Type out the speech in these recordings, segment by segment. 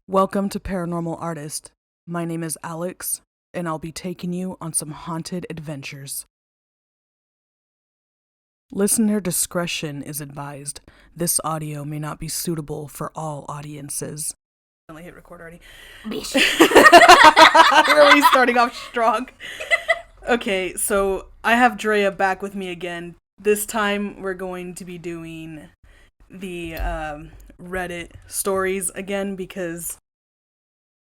Welcome to Paranormal Artist. My name is Alex, and I'll be taking you on some haunted adventures. Listener discretion is advised. This audio may not be suitable for all audiences. I only hit record already. Really starting off strong. Okay, so I have Drea back with me again. This time we're going to be doing the Reddit stories again because,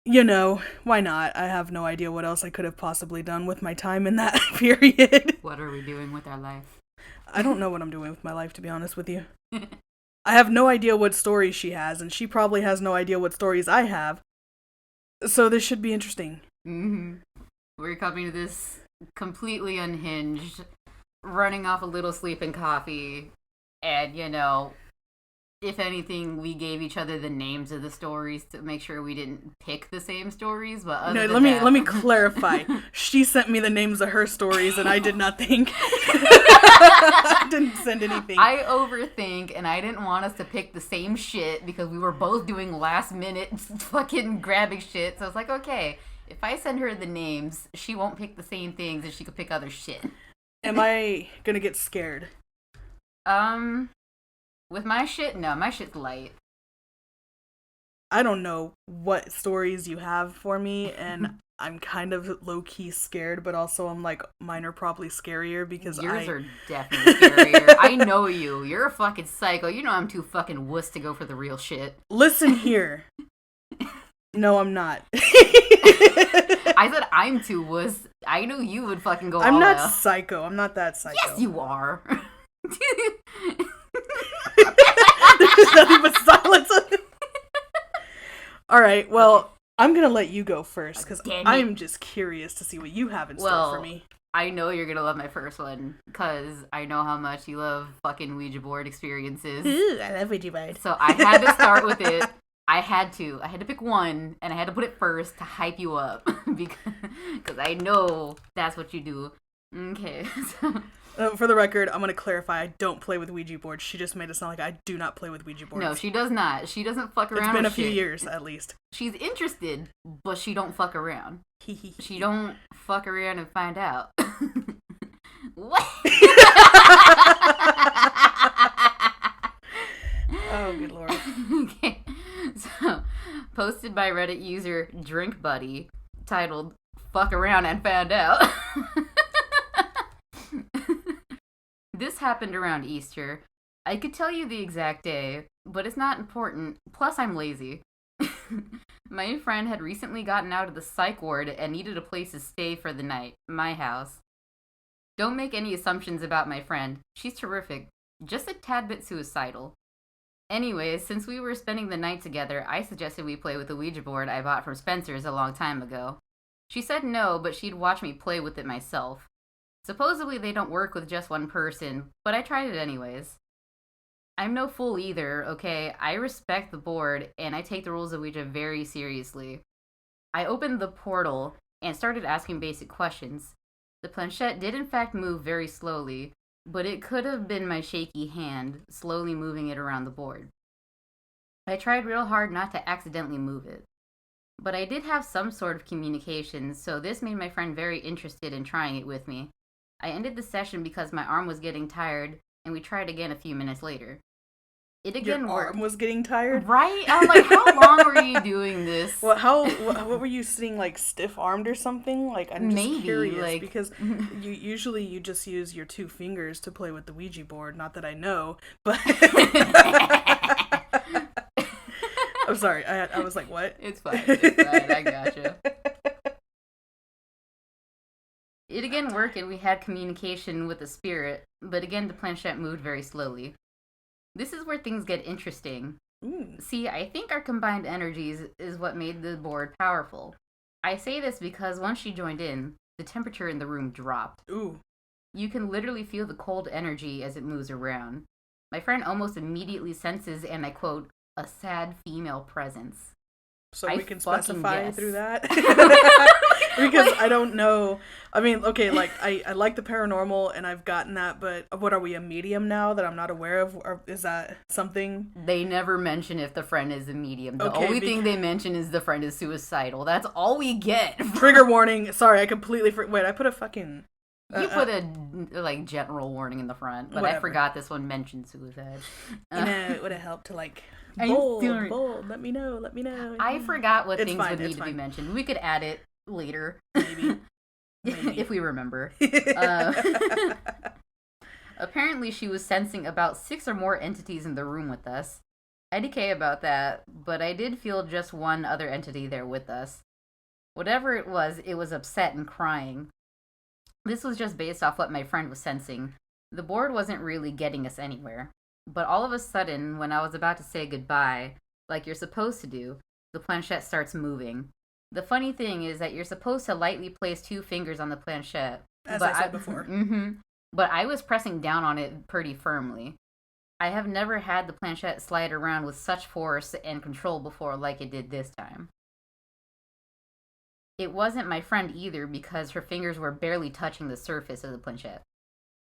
you know, why not? I have no idea what else I could have possibly done with my time in that period. What are we doing with our life? I don't know what I'm doing with my life, to be honest with you. I have no idea what stories she has, and she probably has no idea what stories I have. So this should be interesting. Mm-hmm. We're coming to this completely unhinged, running off a little sleep and coffee, and, you know, if anything, we gave each other the names of the stories to make sure we didn't pick the same stories. But other than that... let me clarify. She sent me the names of her stories, and I did not think. I didn't send anything. I overthink, and I didn't want us to pick the same shit because we were both doing last minute fucking grabbing shit. So it's like, okay, if I send her the names, she won't pick the same things, and she could pick other shit. Am I gonna get scared? With my shit, no, my shit's light. I don't know what stories you have for me, and I'm kind of low-key scared, but also I'm like, mine are probably scarier because Yours are definitely scarier. I know you. You're a fucking psycho. You know I'm too fucking wuss to go for the real shit. Listen here. No, I'm not. I said I'm too wuss. I knew you would fucking go I'm all not out. psycho. I'm not that psycho. Yes, you are. There's nothing but silence. Alright, well, I'm gonna let you go first, because I'm just curious to see what you have in store for me. I know you're gonna love my first one, because I know how much you love fucking Ouija board experiences. Ooh, I love Ouija board. So I had to start with it. I had to pick one, and I had to put it first to hype you up, because I know that's what you do. Okay, so... For the record, I'm going to clarify, I don't play with Ouija boards. She just made it sound like I do not play with Ouija boards. No, she does not. She doesn't fuck around. It's been with a few shit. years, at least. She's interested, but she don't fuck around. She don't fuck around and find out. What? Oh, good lord. Okay, so, posted by Reddit user DrinkBuddy, titled, Fuck Around and Found Out. This happened around Easter. I could tell you the exact day, but it's not important. Plus, I'm lazy. My friend had recently gotten out of the psych ward and needed a place to stay for the night. My house. Don't make any assumptions about my friend. She's terrific. Just a tad bit suicidal. Anyways, since we were spending the night together, I suggested we play with the Ouija board I bought from Spencer's a long time ago. She said no, but she'd watch me play with it myself. Supposedly they don't work with just one person, but I tried it anyways. I'm no fool either, okay? I respect the board, and I take the rules of Ouija very seriously. I opened the portal and started asking basic questions. The planchette did in fact move very slowly, but it could have been my shaky hand slowly moving it around the board. I tried real hard not to accidentally move it. But I did have some sort of communication, so this made my friend very interested in trying it with me. I ended the session because my arm was getting tired, and we tried again a few minutes later. It again Your worked. arm was getting tired? Right? I'm like, how long were you doing this? What were you sitting, like, stiff-armed or something? Like, I'm just curious, like... because usually you just use your two fingers to play with the Ouija board. Not that I know, but... I'm sorry, I was like, what? It's fine, I gotcha. It again worked and we had communication with the spirit, but again the planchette moved very slowly. This is where things get interesting. See, I think our combined energies is what made the board powerful. I say this because once she joined in, the temperature in the room dropped. Ooh. You can literally feel the cold energy as it moves around. My friend almost immediately senses, and I quote, a sad female presence. so I we can fucking specify guess. through that? Because I don't know. I mean, okay, like, I like the paranormal, and I've gotten that, but what are we, a medium now that I'm not aware of? Or is that something? They never mention if the friend is a medium. The Okay, only thing they mention is the friend is suicidal. That's all we get. Trigger warning. Sorry, I completely wait, I put a fucking... You put a, like, general warning in the front, but Whatever. I forgot this one mentioned suicide. You know, it would have helped to, like, Are you bold, serious? bold, let me know. I forgot what It's things fine, would it's need to be fine. mentioned. We could add it later. Maybe. Maybe. If we remember. Apparently she was sensing about 6 or more entities in the room with us. IDK about that, but I did feel just one other entity there with us. Whatever it was upset and crying. This was just based off what my friend was sensing. The board wasn't really getting us anywhere. But all of a sudden, when I was about to say goodbye, like you're supposed to do, the planchette starts moving. The funny thing is that you're supposed to lightly place 2 fingers on the planchette. As I said before. But I was pressing down on it pretty firmly. I have never had the planchette slide around with such force and control before like it did this time. It wasn't my friend either because her fingers were barely touching the surface of the planchette.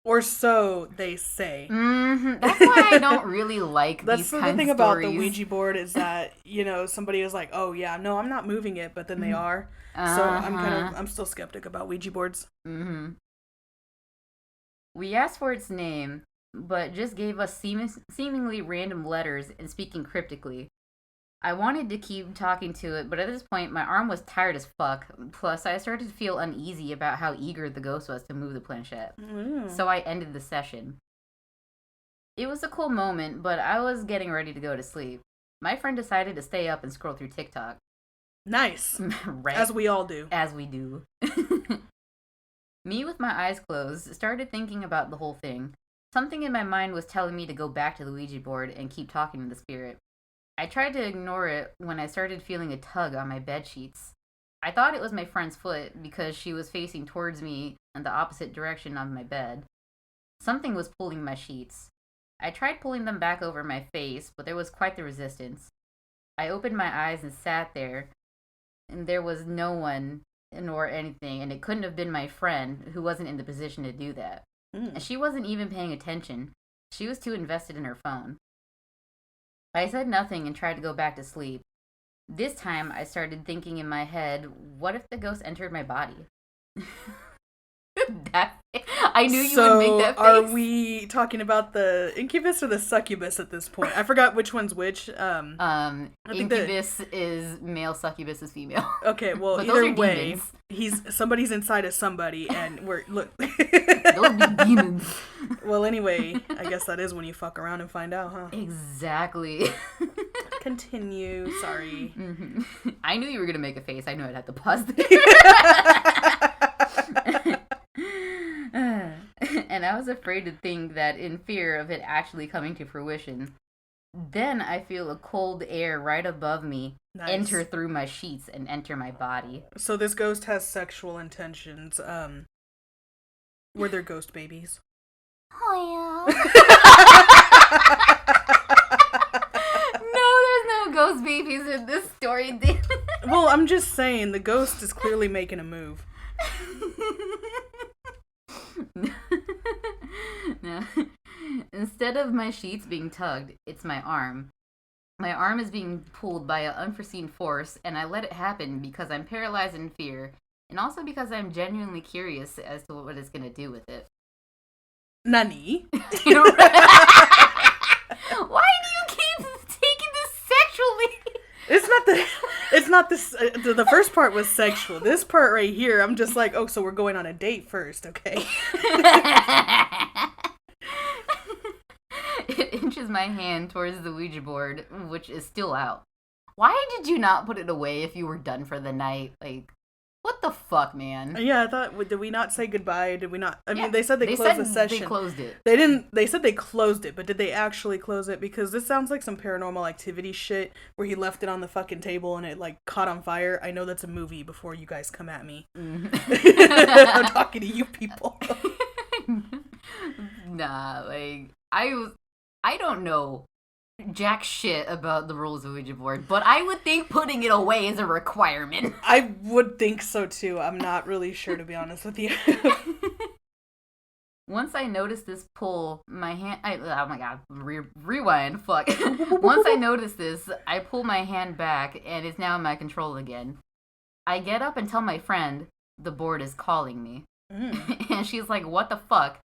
Or so they say. That's why I don't really like That's these the kinds thing of about stories. the Ouija board is that, you know, somebody is like, oh yeah, no, I'm not moving it, but then they are. So I'm still skeptic about Ouija boards. We asked for its name, but just gave us seemingly random letters and speaking cryptically. I wanted to keep talking to it, but at this point my arm was tired as fuck. Plus, I started to feel uneasy about how eager the ghost was to move the planchette. So I ended the session. It was a cool moment, but I was getting ready to go to sleep. My friend decided to stay up and scroll through TikTok. Nice. Right. As we all do. As we do. Me, with my eyes closed, started thinking about the whole thing. Something in my mind was telling me to go back to the Ouija board and keep talking to the spirit. I tried to ignore it when I started feeling a tug on my bed sheets. I thought it was my friend's foot because she was facing towards me in the opposite direction of my bed. Something was pulling my sheets. I tried pulling them back over my face, but there was quite the resistance. I opened my eyes and sat there, and there was no one nor anything, and it couldn't have been my friend who wasn't in the position to do that. And she wasn't even paying attention. She was too invested in her phone. I said nothing and tried to go back to sleep. This time, I started thinking in my head, what if the ghost entered my body? I knew you would make that face. Are we talking about the incubus or the succubus at this point? I forgot which one's which. Incubus is male, succubus is female. Okay, well, But either those are way, demons. somebody's inside of somebody, and Those be demons. Well, anyway, I guess that is when you fuck around and find out, huh? Exactly. Continue. Sorry. I knew you were gonna make a face. I knew I'd have to pause there. And I was afraid to think that in fear of it actually coming to fruition. Then I feel a cold air right above me enter through my sheets and enter my body. So this ghost has sexual intentions. Were there ghost babies? Oh yeah. No, there's no ghost babies in this story. Well, I'm just saying, the ghost is clearly making a move. No. Instead of my sheets being tugged, it's my arm. My arm is being pulled by an unforeseen force, and I let it happen because I'm paralyzed in fear, and also because I'm genuinely curious as to what it's going to do with it. Nani? Why do you keep taking this sexually? The first part was sexual. This part right here, I'm just like, oh, so we're going on a date first, okay? It inches my hand towards the Ouija board, which is still out. Why did you not put it away if you were done for the night? Like, what the fuck, man? Yeah, I thought, did we not say goodbye? Did we not? I mean, they said they closed said the session. They closed it. They didn't. They said they closed it, but did they actually close it? Because this sounds like some Paranormal Activity shit where he left it on the fucking table and it like caught on fire. I know that's a movie. Before you guys come at me, I'm talking to you people. Nah, like I don't know jack shit about the rules of Ouija board, but I would think putting it away is a requirement. I would think so too. I'm not really sure, to be honest with you. Once I noticed this pull, my hand... oh my god, rewind, fuck. Once I noticed this, I pull my hand back, and it's now in my control again. I get up and tell my friend, the board is calling me. And she's like, what the fuck?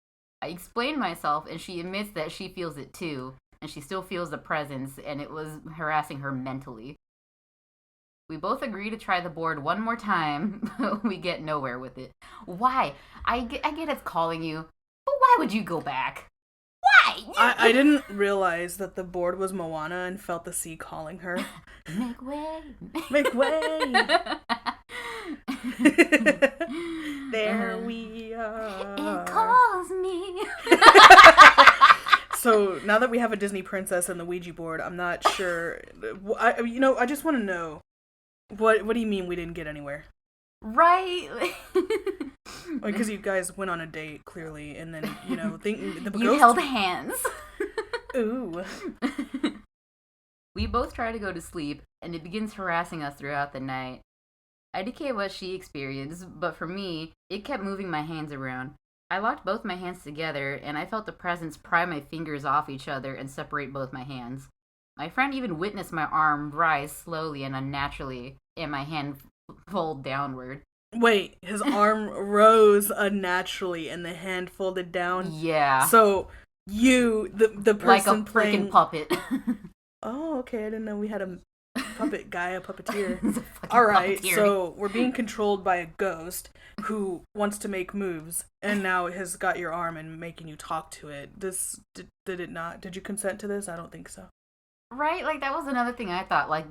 I explain myself, and she admits that she feels it too, and she still feels the presence, and it was harassing her mentally. We both agree to try the board one more time, but we get nowhere with it. Why? I get it's calling you, but why would you go back? Why? I didn't realize that the board was Moana and felt the sea calling her. Make way. Make way. There we are. It calls me. So now that we have a Disney princess and the Ouija board, I'm not sure. I just want to know, what do you mean we didn't get anywhere? Right. Because you guys went on a date, clearly, and then, think the You held hands. Ooh. We both try to go to sleep, and it begins harassing us throughout the night. I indicate what she experienced, but for me, it kept moving my hands around. I locked both my hands together, and I felt the presence pry my fingers off each other and separate both my hands. My friend even witnessed my arm rise slowly and unnaturally, and my hand fold downward. Wait, his arm rose unnaturally and the hand folded down? Yeah. So, the person like a playing... freaking puppet. Oh, okay, I didn't know we had a puppet guy, a puppeteer. A Alright, puppeteer. so we're being controlled by a ghost who wants to make moves, and now has got your arm and making you talk to it. Did it not? Did you consent to this? I don't think so. Right? Like, that was another thing I thought. Like,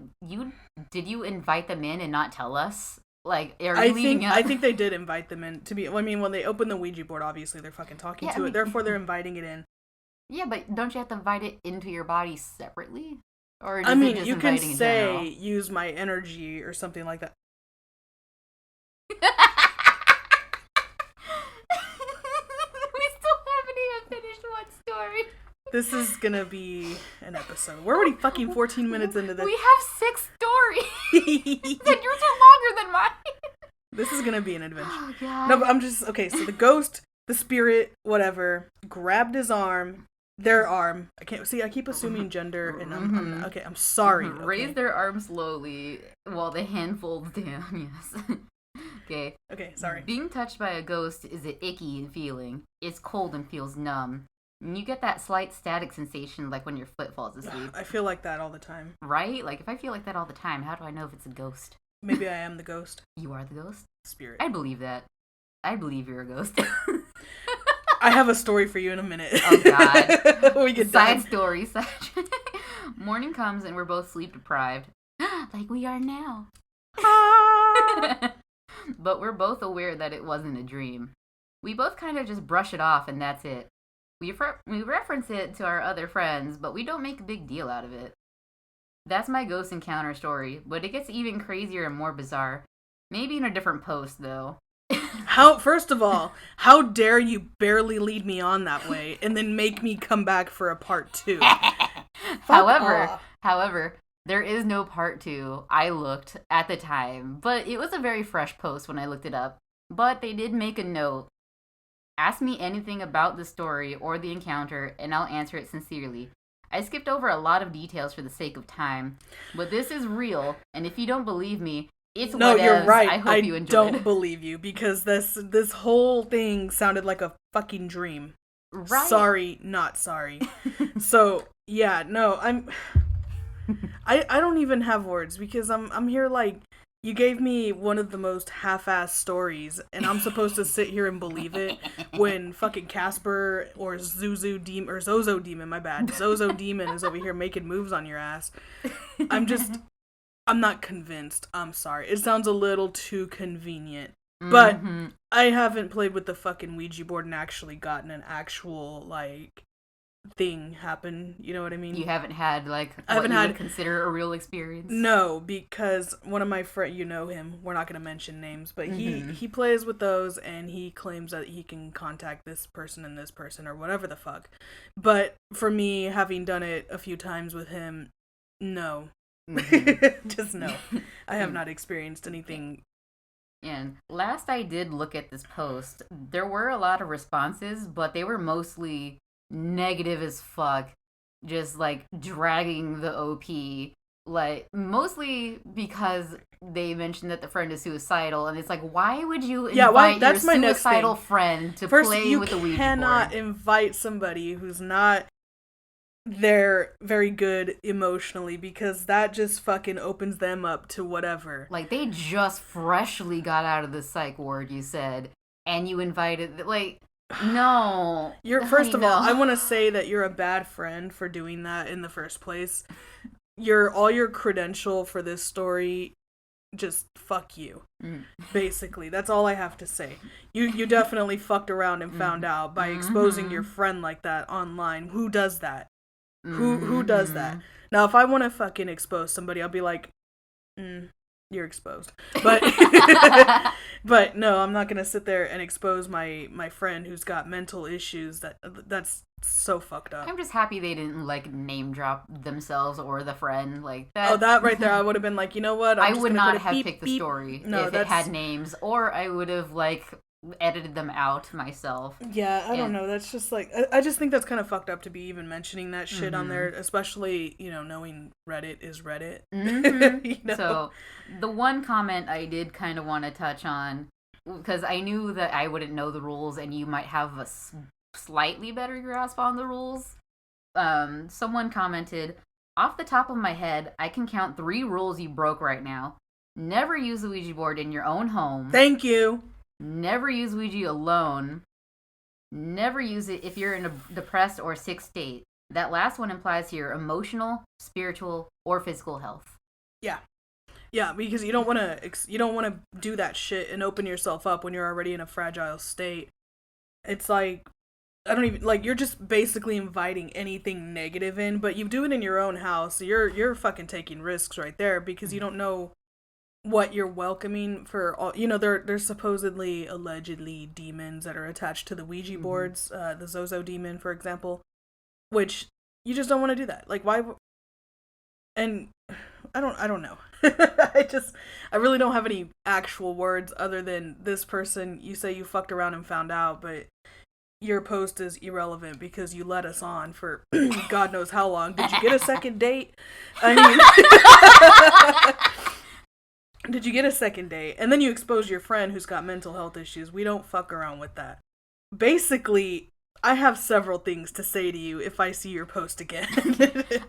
did you invite them in and not tell us? Like, are you leaving us? I think they did invite them in to be... I mean, when they open the Ouija board, obviously they're fucking talking to it. Therefore, they're inviting it in. Yeah, but don't you have to invite it into your body separately? Or I mean, just you can in say, general? use my energy or something like that. We still haven't even finished one story. This is gonna be an episode. We're already fucking 14 minutes into this. We have 6 stories. And yours are longer than mine. This is gonna be an adventure. Oh, God. No, but I'm just... Okay, so the ghost, the spirit, whatever, grabbed his arm, their arm. I keep assuming gender, and I'm okay, I'm sorry. Okay. Raise their arm slowly while the hand folds down, yes. Okay. Okay, sorry. Being touched by a ghost is an icky feeling. It's cold and feels numb. And you get that slight static sensation like when your foot falls asleep. I feel like that all the time. Right? Like, if I feel like that all the time, how do I know if it's a ghost? Maybe I am the ghost. You are the ghost? Spirit. I believe that. I believe you're a ghost. I have a story for you in a minute. Oh, God. When we get Side done. story. Morning comes and we're both sleep deprived. Like we are now. But we're both aware that it wasn't a dream. We both kind of just brush it off and that's it. We reference it to our other friends, but we don't make a big deal out of it. That's my ghost encounter story, but it gets even crazier and more bizarre. Maybe in a different post, though. First of all, how dare you barely lead me on that way and then make me come back for a part 2? However, there is no part 2. I looked at the time, but it was a very fresh post when I looked it up. But they did make a note. Ask me anything about the story or the encounter, and I'll answer it sincerely. I skipped over a lot of details for the sake of time, but this is real, and if you don't believe me, it's no, whatevs. You're right. I hope you enjoyed. I don't believe you because this whole thing sounded like a fucking dream. Right? Sorry, not sorry. So yeah, no, I don't even have words because I'm here like. You gave me one of the most half-assed stories, and I'm supposed to sit here and believe it when fucking Casper or Zozo Demon, my bad, Zozo Demon is over here making moves on your ass. I'm not convinced. I'm sorry. It sounds a little too convenient. But I haven't played with the fucking Ouija board and actually gotten an actual, like, thing happen. You know what I mean? You haven't had, like, I haven't what you had would consider a real experience? No, because one of my friends, you know him, we're not going to mention names, but he plays with those, and he claims that he can contact this person and this person or whatever the fuck. But for me, having done it a few times with him, no. Just no. I have not experienced anything. And last I did look at this post, there were a lot of responses, but they were mostly negative as fuck. Just, like, dragging the OP. Like, mostly because they mentioned that the friend is suicidal, and it's like, why would you invite your suicidal friend to play with the Ouija board? You cannot invite somebody who's not there very good emotionally, because that just fucking opens them up to whatever. Like, they just freshly got out of the psych ward, you said, and you invited, like, no. First of all, I want to say that you're a bad friend for doing that in the first place. All your credential for this story, just fuck you. Basically, that's all I have to say. You definitely fucked around and found out by exposing your friend like that online. Who does that? Who does that? Now, if I want to fucking expose somebody, I'll be like, you're exposed. But but no, I'm not gonna sit there and expose my friend who's got mental issues. That's so fucked up. I'm just happy they didn't, like, name drop themselves or the friend like that. Oh, that right there, I would have been like, you know what? I would not have picked the story if it had names, or I would have, like, edited them out myself. Yeah, I don't know. That's just like, I just think that's kind of fucked up to be even mentioning that shit on there, especially, knowing Reddit is Reddit. So, the one comment I did kind of want to touch on, because I knew that I wouldn't know the rules and you might have a slightly better grasp on the rules. Someone commented, off the top of my head, I can count 3 rules you broke right now. Never use the Ouija board in your own home. Thank you. Never use Ouija alone. Never use it if you're in a depressed or sick state. That last one implies your emotional, spiritual, or physical health. Yeah, because you don't want to do that shit and open yourself up when you're already in a fragile state. It's like, I don't even, like, you're just basically inviting anything negative in, but you do it in your own house. You're fucking taking risks right there, because you don't know what you're welcoming for all. There's supposedly, allegedly, demons that are attached to the Ouija boards, the Zozo demon, for example, which you just don't want to do that. Like, why? And I don't know. I really don't have any actual words other than this person. You say you fucked around and found out, but your post is irrelevant because you let us on for God knows how long. Did you get a second date? I mean, did you get a second date? And then you expose your friend who's got mental health issues. We don't fuck around with that. Basically, I have several things to say to you if I see your post again.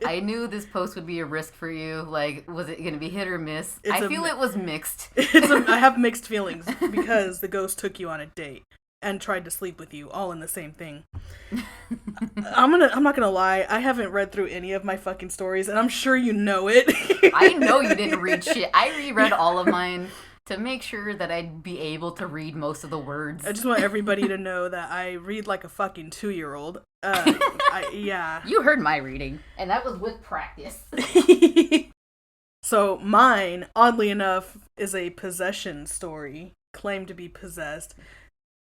I knew this post would be a risk for you. Like, was it going to be hit or miss? I feel it was mixed. I have mixed feelings because the ghost took you on a date and tried to sleep with you, all in the same thing. I'm not gonna lie, I haven't read through any of my fucking stories, and I'm sure you know it. I know you didn't read shit. I reread all of mine to make sure that I'd be able to read most of the words. I just want everybody to know that I read like a fucking 2-year-old. Yeah. You heard my reading, and that was with practice. So mine, oddly enough, is a possession story, claimed to be possessed.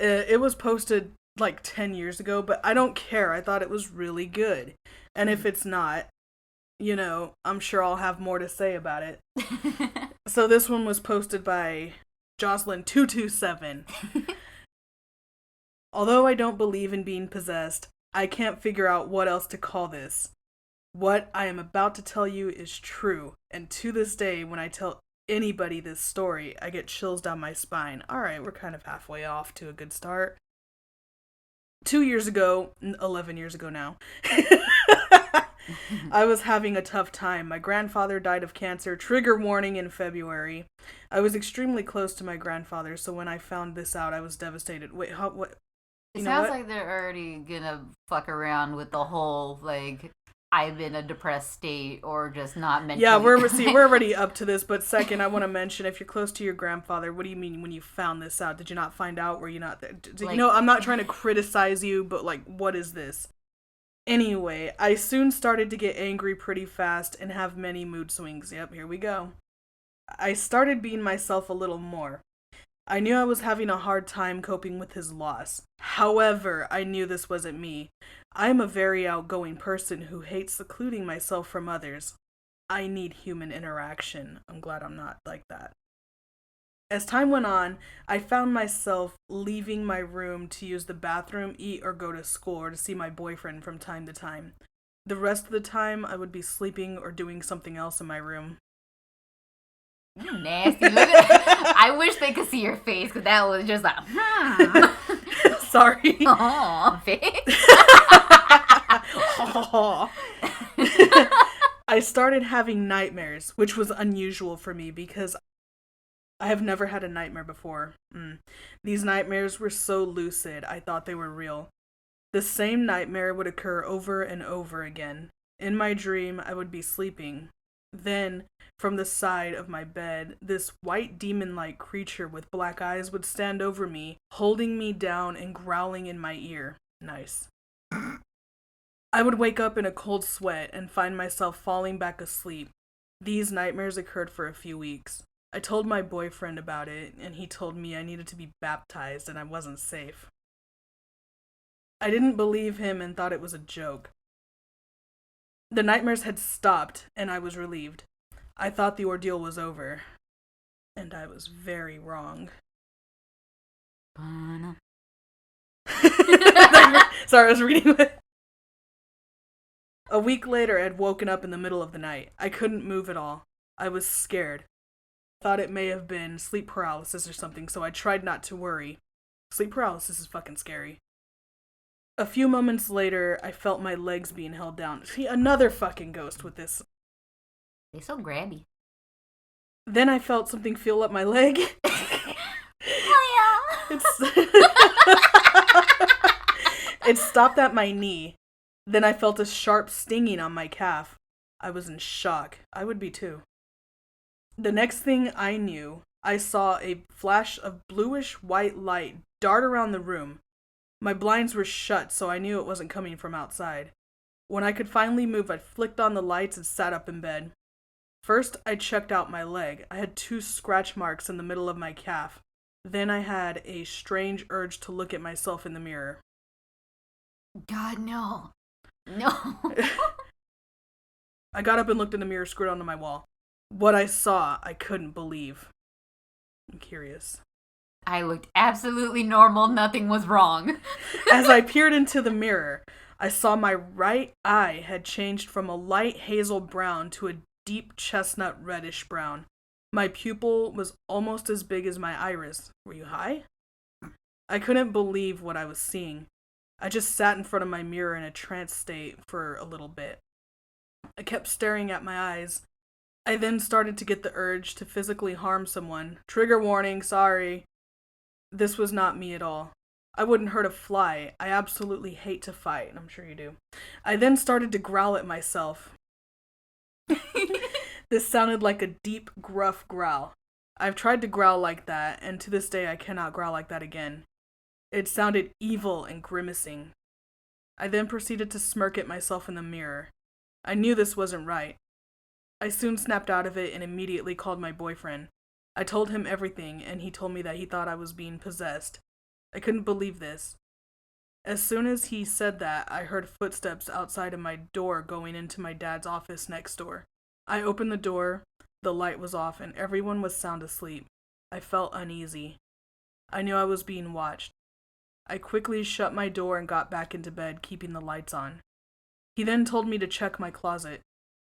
It was posted like 10 years ago, but I don't care. I thought it was really good. And if it's not, I'm sure I'll have more to say about it. So this one was posted by Jocelyn227. Although I don't believe in being possessed, I can't figure out what else to call this. What I am about to tell you is true, and to this day, when I tell anybody this story, I get chills down my spine. Alright, we're kind of halfway off to a good start. 2 years ago, 11 years ago now, I was having a tough time. My grandfather died of cancer, trigger warning, in February. I was extremely close to my grandfather, so when I found this out, I was devastated. Wait, what? It sounds like they're already gonna fuck around with the whole, like, I'm in a depressed state, or just not mentally. Yeah, we're already up to this, but second, I want to mention, if you're close to your grandfather, what do you mean when you found this out? Did you not find out? Were you not there? I'm not trying to criticize you, but, like, what is this? Anyway, I soon started to get angry pretty fast and have many mood swings. Yep, here we go. I started being myself a little more. I knew I was having a hard time coping with his loss. However, I knew this wasn't me. I am a very outgoing person who hates secluding myself from others. I need human interaction. I'm glad I'm not like that. As time went on, I found myself leaving my room to use the bathroom, eat, or go to school, or to see my boyfriend from time to time. The rest of the time, I would be sleeping or doing something else in my room. You nasty. I wish they could see your face, because that was just like, Sorry. Aw, face. I started having nightmares, which was unusual for me because I have never had a nightmare before. These nightmares were so lucid, I thought they were real. The same nightmare would occur over and over again. In my dream, I would be sleeping. Then, from the side of my bed, this white demon-like creature with black eyes would stand over me, holding me down and growling in my ear. Nice. I would wake up in a cold sweat and find myself falling back asleep. These nightmares occurred for a few weeks. I told my boyfriend about it, and he told me I needed to be baptized and I wasn't safe. I didn't believe him and thought it was a joke. The nightmares had stopped, and I was relieved. I thought the ordeal was over, and I was very wrong. Sorry, I was reading it. A week later, I had woken up in the middle of the night. I couldn't move at all. I was scared. Thought it may have been sleep paralysis or something, so I tried not to worry. Sleep paralysis is fucking scary. A few moments later, I felt my legs being held down. See, another fucking ghost with this. They're so grabby. Then I felt something feel up my leg. Oh yeah. It stopped at my knee. Then I felt a sharp stinging on my calf. I was in shock. I would be too. The next thing I knew, I saw a flash of bluish white light dart around the room. My blinds were shut, so I knew it wasn't coming from outside. When I could finally move, I flicked on the lights and sat up in bed. First, I checked out my leg. I had 2 scratch marks in the middle of my calf. Then I had a strange urge to look at myself in the mirror. God, no. No. I got up and looked in the mirror screwed onto my wall. What I saw, I couldn't believe. I'm curious. I looked absolutely normal. Nothing was wrong. As I peered into the mirror, I saw my right eye had changed from a light hazel brown to a deep chestnut reddish brown. My pupil was almost as big as my iris. Were you high? I couldn't believe what I was seeing. I just sat in front of my mirror in a trance state for a little bit. I kept staring at my eyes. I then started to get the urge to physically harm someone. Trigger warning, sorry. This was not me at all. I wouldn't hurt a fly. I absolutely hate to fight. I'm sure you do. I then started to growl at myself. This sounded like a deep, gruff growl. I've tried to growl like that, and to this day I cannot growl like that again. It sounded evil and grimacing. I then proceeded to smirk at myself in the mirror. I knew this wasn't right. I soon snapped out of it and immediately called my boyfriend. I told him everything, and he told me that he thought I was being possessed. I couldn't believe this. As soon as he said that, I heard footsteps outside of my door going into my dad's office next door. I opened the door, the light was off, and everyone was sound asleep. I felt uneasy. I knew I was being watched. I quickly shut my door and got back into bed, keeping the lights on. He then told me to check my closet.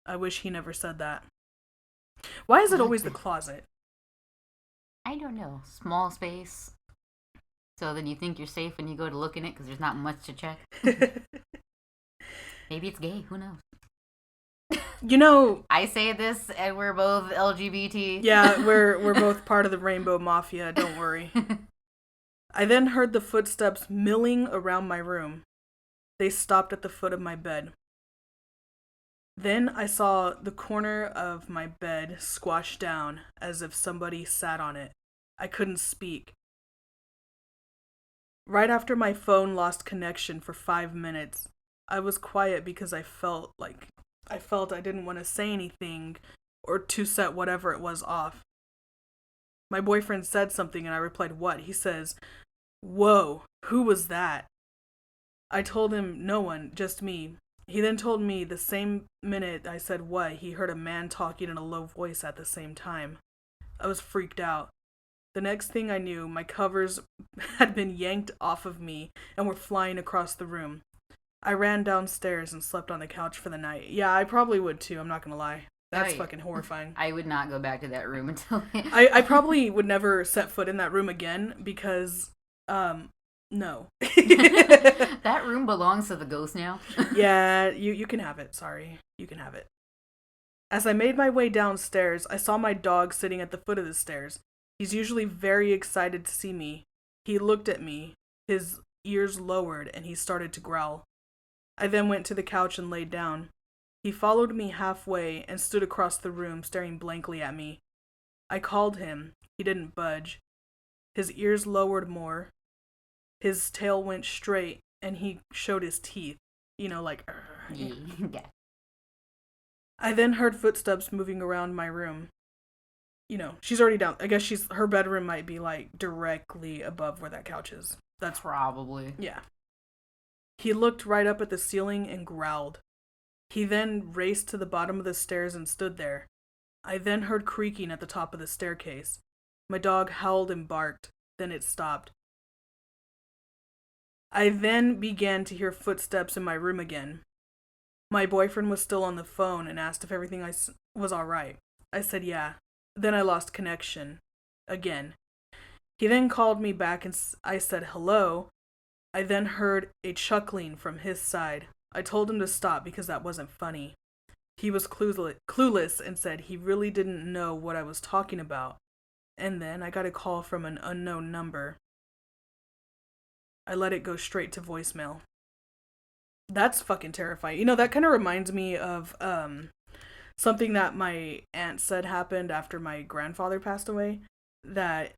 I wish he never said that. Why is it always the closet? I don't know. Small space. So then you think you're safe when you go to look in it because there's not much to check. Maybe it's gay. Who knows? You know, I say this and we're both LGBT. Yeah, we're both part of the Rainbow Mafia, don't worry. I then heard the footsteps milling around my room. They stopped at the foot of my bed. Then I saw the corner of my bed squashed down as if somebody sat on it. I couldn't speak. Right after my phone lost connection for 5 minutes, I was quiet because I felt I didn't want to say anything or to set whatever it was off. My boyfriend said something and I replied, "What?" He says, "Whoa, who was that?" I told him, "No one, just me." He then told me the same minute I said what, he heard a man talking in a low voice at the same time. I was freaked out. The next thing I knew, my covers had been yanked off of me and were flying across the room. I ran downstairs and slept on the couch for the night. Yeah, I probably would too, I'm not gonna lie. That's fucking horrifying. I would not go back to that room until... I probably would never set foot in that room again because, no. That room belongs to the ghost now. Yeah, you can have it. Sorry. You can have it. As I made my way downstairs, I saw my dog sitting at the foot of the stairs. He's usually very excited to see me. He looked at me, his ears lowered, and he started to growl. I then went to the couch and laid down. He followed me halfway and stood across the room, staring blankly at me. I called him. He didn't budge. His ears lowered more. His tail went straight, and he showed his teeth. You know, like... Yeah. I then heard footsteps moving around my room. You know, she's already down. I guess her bedroom might be, like, directly above where that couch is. That's probably. Yeah. He looked right up at the ceiling and growled. He then raced to the bottom of the stairs and stood there. I then heard creaking at the top of the staircase. My dog howled and barked. Then it stopped. I then began to hear footsteps in my room again. My boyfriend was still on the phone and asked if everything was alright. I said yeah. Then I lost connection. Again. He then called me back and I said hello. I then heard a chuckling from his side. I told him to stop because that wasn't funny. He was clueless and said he really didn't know what I was talking about. And then I got a call from an unknown number. I let it go straight to voicemail. That's fucking terrifying. You know, that kind of reminds me of something that my aunt said happened after my grandfather passed away. That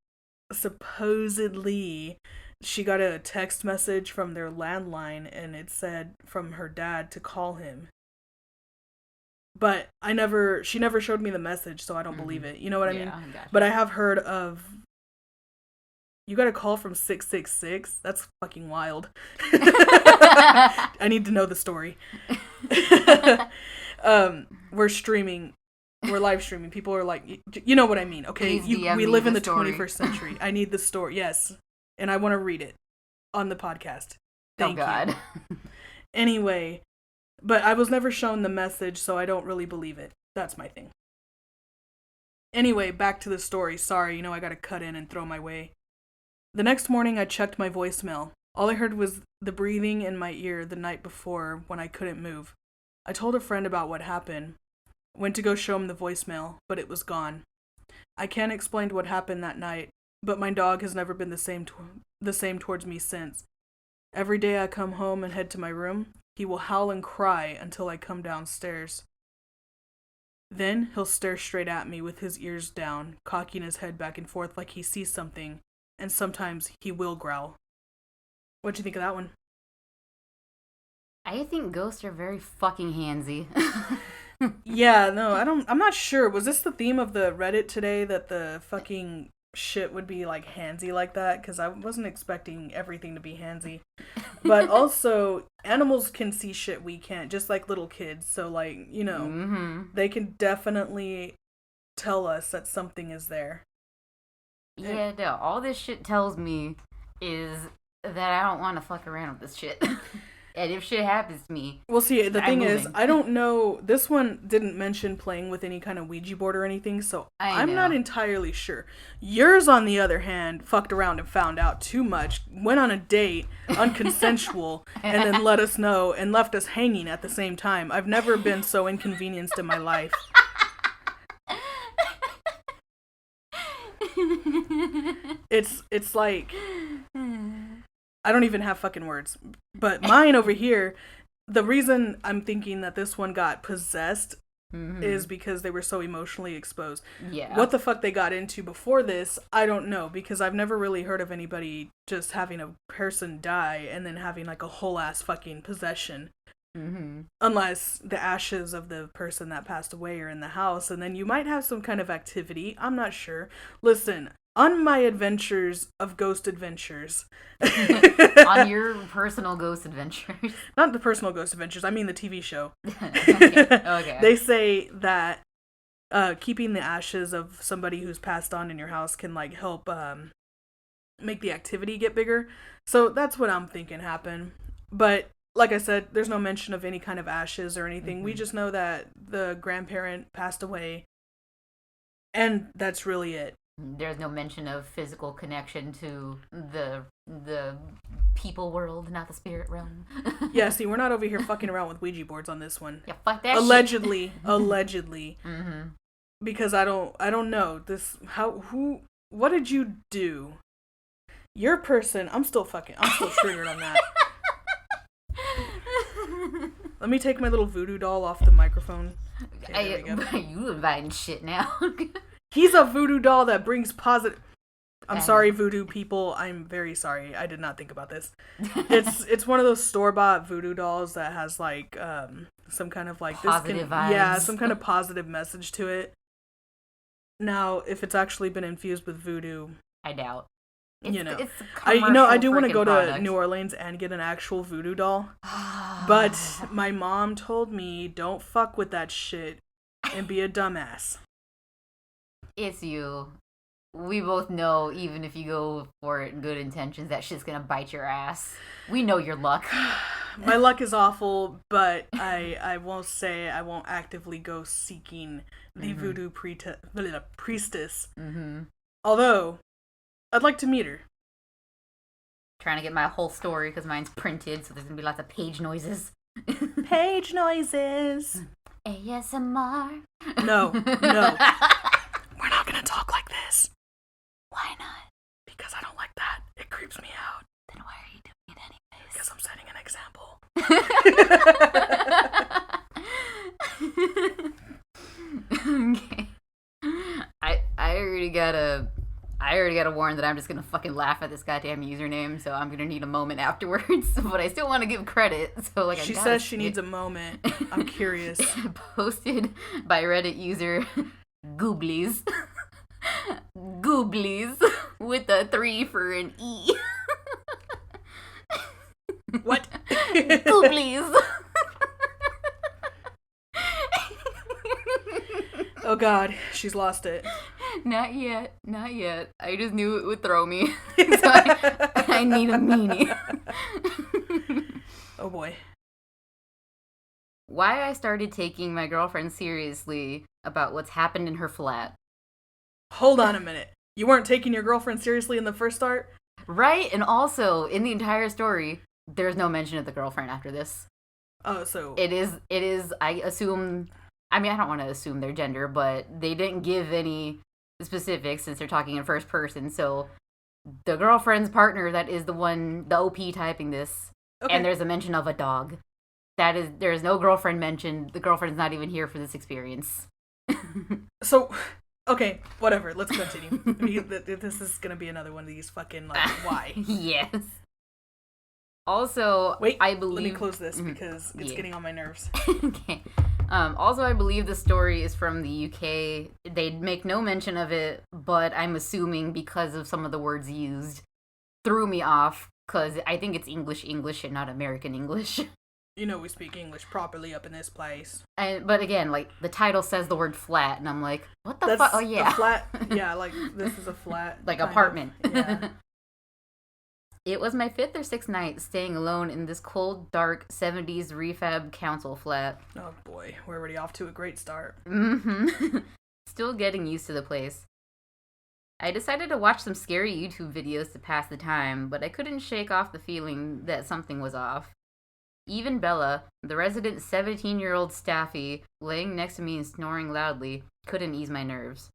supposedly she got a text message from their landline and it said from her dad to call him. But she never showed me the message, so I don't believe it. You know what I mean? Gotcha. But I have heard of, you got a call from 666? That's fucking wild. I need to know the story. We're streaming. We're live streaming. People are like, you know what I mean, okay? We live in the 21st century. I need the story, yes. And I want to read it on the podcast. Thank you. Anyway, but I was never shown the message, so I don't really believe it. That's my thing. Anyway, back to the story. Sorry, I gotta cut in and throw my way. The next morning, I checked my voicemail. All I heard was the breathing in my ear the night before when I couldn't move. I told a friend about what happened. Went to go show him the voicemail, but it was gone. I can't explain what happened that night, but my dog has never been the same towards me since. Every day I come home and head to my room, he will howl and cry until I come downstairs. Then he'll stare straight at me with his ears down, cocking his head back and forth like he sees something, and sometimes he will growl. What'd you think of that one? I think ghosts are very fucking handsy. Yeah, no, I'm not sure. Was this the theme of the Reddit today, that the fucking shit would be like handsy like that? Because I wasn't expecting everything to be handsy. But also, animals can see shit we can't, just like little kids. So like, they can definitely tell us that something is there. Yeah, no, all this shit tells me is that I don't want to fuck around with this shit. And if shit happens to me, well, see, the thing is, I don't know. This one didn't mention playing with any kind of Ouija board or anything, so I'm not entirely sure. Yours, on the other hand, fucked around and found out too much, went on a date, unconsensual, and then let us know and left us hanging at the same time. I've never been so inconvenienced in my life. It's like, I don't even have fucking words. But mine over here, the reason I'm thinking that this one got possessed is because they were so emotionally exposed. Yeah. What the fuck they got into before this, I don't know, because I've never really heard of anybody just having a person die and then having like a whole ass fucking possession. Unless the ashes of the person that passed away are in the house, and then you might have some kind of activity. I'm not sure. Listen, on my adventures of ghost adventures. On your personal ghost adventures. Not the personal ghost adventures, I mean the TV show. Okay. They say that keeping the ashes of somebody who's passed on in your house can like help make the activity get bigger. So that's what I'm thinking happened. But like I said, there's no mention of any kind of ashes or anything. We just know that the grandparent passed away, and that's really it. There's no mention of physical connection to the people world, not the spirit realm. Yeah, see, we're not over here fucking around with Ouija boards on this one. Yeah, fuck that allegedly, shit. Allegedly. Because I don't know this. What did you do? Your person. I'm still triggered on that. Let me take my little voodoo doll off the microphone. Okay, there we go. You inviting shit now. He's a voodoo doll that brings positive. I'm sorry, voodoo people. I'm very sorry. I did not think about this. It's one of those store-bought voodoo dolls that has like some kind of like positive vibes. Yeah, some kind of positive message to it. Now, if it's actually been infused with voodoo, I doubt. It's I do want to go to New Orleans and get an actual voodoo doll. But my mom told me don't fuck with that shit and be a dumbass. It's you. We both know, even if you go for it in good intentions, that shit's gonna bite your ass. We know your luck. My luck is awful, but I won't say I won't actively go seeking the voodoo priestess. Although, I'd like to meet her. Trying to get my whole story because mine's printed, so there's gonna be lots of page noises. Page noises. ASMR. No. We're not gonna talk like this. Why not? Because I don't like that. It creeps me out. Then why are you doing it anyways? Because I'm setting an example. Okay. I already got a warn that I'm just gonna fucking laugh at this goddamn username, so I'm gonna need a moment afterwards. But I still want to give credit. So like, she says she needs a moment. I'm curious. Posted by Reddit user Gooblies. Gooblies with a 3 for an E. What? Gooblies. Oh god, she's lost it. Not yet. I just knew it would throw me. So I need a meanie. Oh boy. Why I started taking my girlfriend seriously about what's happened in her flat. Hold on a minute. You weren't taking your girlfriend seriously in the first start? Right, and also, in the entire story, there's no mention of the girlfriend after this. Oh, so... It is, I assume... I mean, I don't want to assume their gender, but they didn't give any specifics since they're talking in first person, so the girlfriend's partner, that is the one, the OP typing this, okay. And there's a mention of a dog. There is no girlfriend mentioned. The girlfriend's not even here for this experience. So, okay, whatever, let's continue. This is gonna be another one of these fucking, like, why? Yes. Also, wait, I believe... let me close this because it's getting on my nerves. Okay. Also, I believe the story is from the UK. They make no mention of it, but I'm assuming because of some of the words used, threw me off, because I think it's English and not American English. You know we speak English properly up in this place. But again, like, the title says the word flat, and I'm like, what the fuck? Oh, yeah. A flat, yeah, like, this is a flat. Like, apartment. Yeah. It was my 5th or 6th night staying alone in this cold, dark, 70s refab council flat. Oh boy, we're already off to a great start. Still getting used to the place. I decided to watch some scary YouTube videos to pass the time, but I couldn't shake off the feeling that something was off. Even Bella, the resident 17-year-old staffy, laying next to me and snoring loudly, couldn't ease my nerves.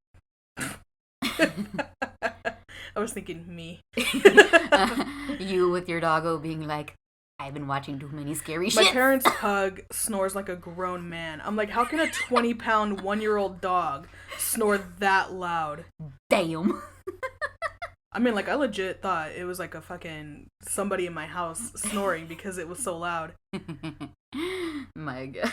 I was thinking me. You with your doggo being like, I've been watching too many scary shit. My parents' pug snores like a grown man. I'm like, how can a 20-pound 1-year-old dog snore that loud? Damn. I mean, like, I legit thought it was like a fucking somebody in my house snoring because it was so loud. My God.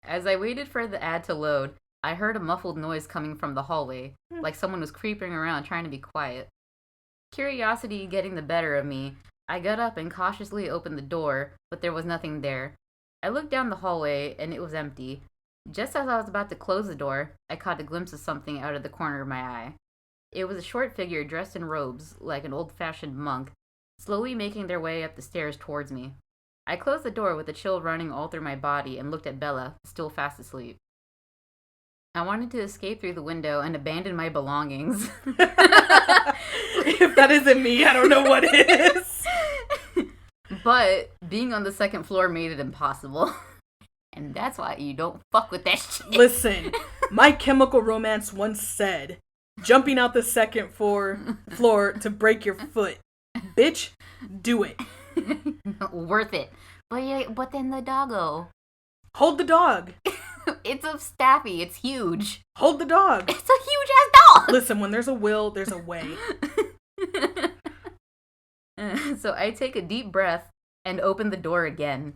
As I waited for the ad to load, I heard a muffled noise coming from the hallway, like someone was creeping around trying to be quiet. Curiosity getting the better of me, I got up and cautiously opened the door, but there was nothing there. I looked down the hallway, and it was empty. Just as I was about to close the door, I caught a glimpse of something out of the corner of my eye. It was a short figure dressed in robes, like an old-fashioned monk, slowly making their way up the stairs towards me. I closed the door with a chill running all through my body and looked at Bella, still fast asleep. I wanted to escape through the window and abandon my belongings. If that isn't me, I don't know what is. But being on the second floor made it impossible. And that's why you don't fuck with that shit. Listen, My Chemical Romance once said, jumping out the second floor to break your foot. Bitch, do it. Worth it. But then the doggo. Hold the dog. It's a Staffy. It's huge. Hold the dog. It's a huge-ass dog. Listen, when there's a will, there's a way. So I take a deep breath and open the door again,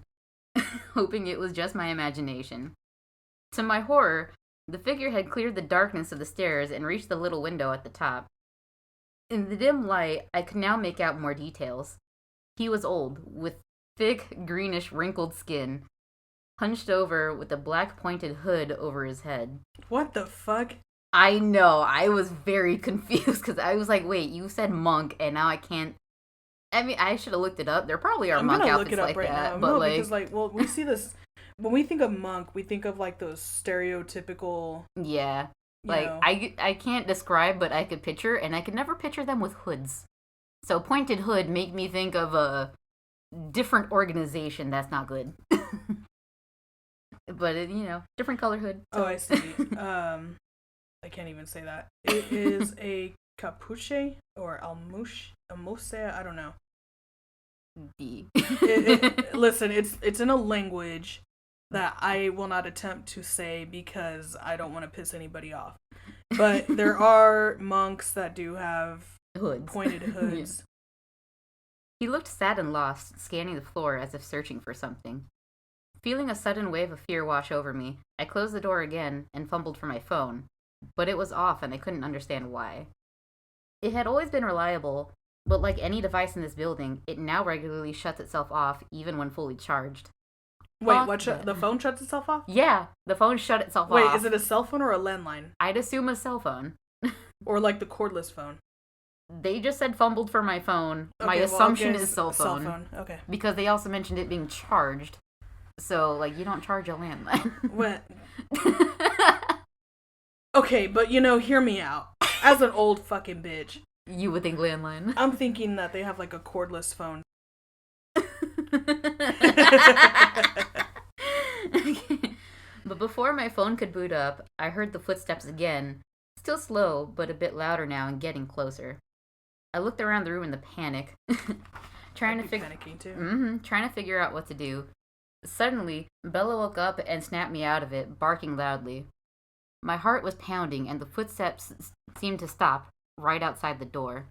hoping it was just my imagination. To my horror, the figure had cleared the darkness of the stairs and reached the little window at the top. In the dim light, I could now make out more details. He was old, with thick, greenish, wrinkled skin, hunched over with a black pointed hood over his head. What the fuck? I know, I was very confused, because I was like, wait, you said monk, and now I can't... I mean, I should have looked it up. There probably are monk outfits like that, but no, like... because, like, well, we see this... When we think of monk, we think of, like, those stereotypical... Yeah. Like, I can't describe, but I could picture, and I could never picture them with hoods. So pointed hood made me think of a different organization that's not good. But, different color hood. So. Oh, I see. I can't even say that. It is a capuche or almose, I don't know. Listen, it's in a language that I will not attempt to say because I don't want to piss anybody off. But there are monks that do have hoods. Pointed hoods. Yeah. He looked sad and lost, scanning the floor as if searching for something. Feeling a sudden wave of fear wash over me, I closed the door again and fumbled for my phone, but it was off and I couldn't understand why. It had always been reliable, but like any device in this building, it now regularly shuts itself off even when fully charged. Wait, the phone shuts itself off? Yeah, the phone shut itself off. Wait, is it a cell phone or a landline? I'd assume a cell phone. Or like the cordless phone? They just said fumbled for my phone. Okay, my assumption is cell phone. Cell phone, okay. Because they also mentioned it being charged. So, like, you don't charge a landline. What? Okay, but, hear me out. As an old fucking bitch. You would think landline. I'm thinking that they have, like, a cordless phone. But before my phone could boot up, I heard the footsteps again. Still slow, but a bit louder now and getting closer. I looked around the room in the panic. Trying to figure out what to do. Suddenly, Bella woke up and snapped me out of it, barking loudly. My heart was pounding, and the footsteps seemed to stop right outside the door.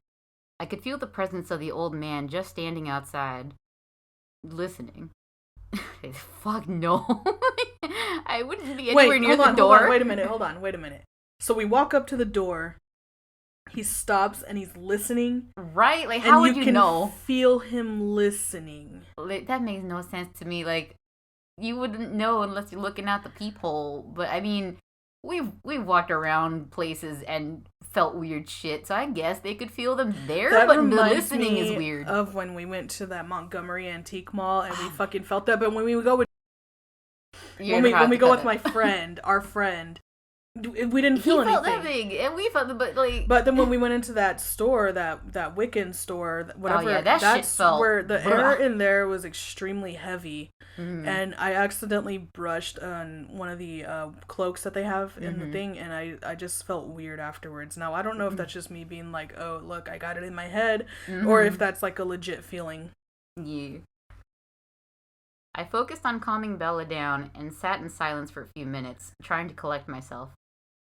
I could feel the presence of the old man just standing outside, listening. Fuck no. I wouldn't be anywhere near the door. Wait a minute. So we walk up to the door. He stops and he's listening. Right? Like, how would you know? You can feel him listening. Like, that makes no sense to me. Like, you wouldn't know unless you're looking out the peephole. But, I mean, we've walked around places and felt weird shit. So I guess they could feel them there, but the listening is weird. Of when we went to that Montgomery Antique Mall and we fucking felt that. But when we go with... When we go with my friend, our friend... We didn't feel anything. He felt that big, and we felt the But then when we went into that store, that Wiccan store, whatever, that's shit felt where the air in there was extremely heavy, and I accidentally brushed on one of the cloaks that they have in the thing, and I just felt weird afterwards. Now I don't know if that's just me being like, oh look, I got it in my head, or if that's like a legit feeling. Yeah. I focused on calming Bella down and sat in silence for a few minutes, trying to collect myself.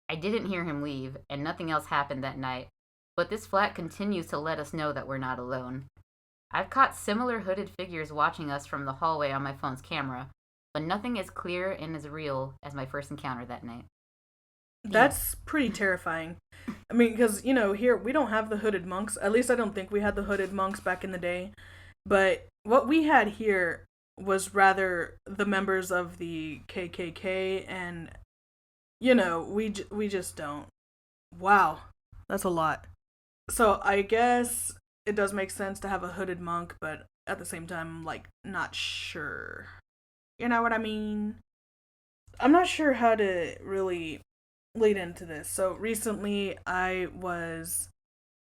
I didn't hear him leave, and nothing else happened that night. but this flat continues to let us know that we're not alone. I've caught similar hooded figures watching us from the hallway on my phone's camera, but nothing as clear and as real as my first encounter that night. That's pretty terrifying. I mean, because, here we don't have the hooded monks. At least I don't think we had the hooded monks back in the day. But what we had here was rather the members of the KKK, and, we just don't. Wow. That's a lot. So I guess it does make sense to have a hooded monk, but at the same time, I'm, not sure. You know what I mean? I'm not sure how to really lead into this. So recently I was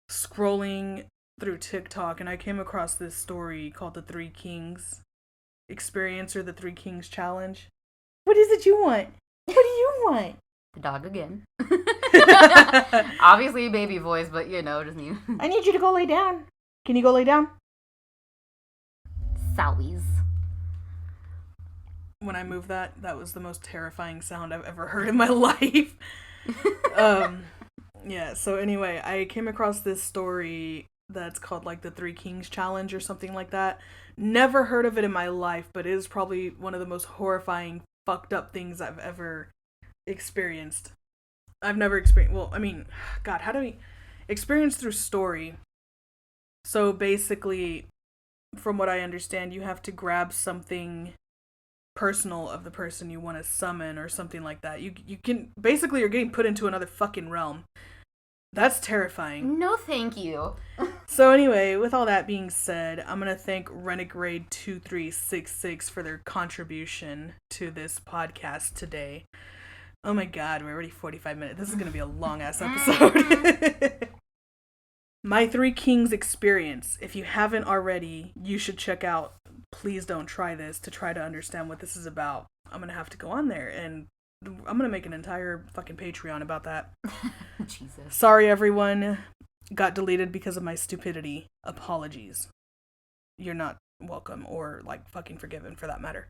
scrolling through TikTok and I came across this story called the Three Kings Experience, or the Three Kings Challenge. What is it you want? What do you want? The dog again. Obviously a baby voice, but just need... I need you to go lay down. Can you go lay down? Sowies. When I moved that was the most terrifying sound I've ever heard in my life. Yeah, so anyway, I came across this story that's called the Three Kings Challenge or something like that. Never heard of it in my life, but it is probably one of the most horrifying, fucked up things I've ever experienced. I've never experienced, God, how do we experience through story? So basically, from what I understand, you have to grab something personal of the person you want to summon or something like that. You can basically, you're getting put into another fucking realm. That's terrifying. No, thank you. So anyway, with all that being said, I'm gonna thank Renegade 2366 for their contribution to this podcast today. Oh my god, we're already 45 minutes. This is gonna be a long ass episode. My Three Kings Experience. If you haven't already, you should check out Please Don't Try This to try to understand what this is about. I'm gonna have to go on there and I'm gonna make an entire fucking Patreon about that. Jesus. Sorry everyone. Got deleted because of my stupidity. Apologies. You're not welcome or fucking forgiven for that matter.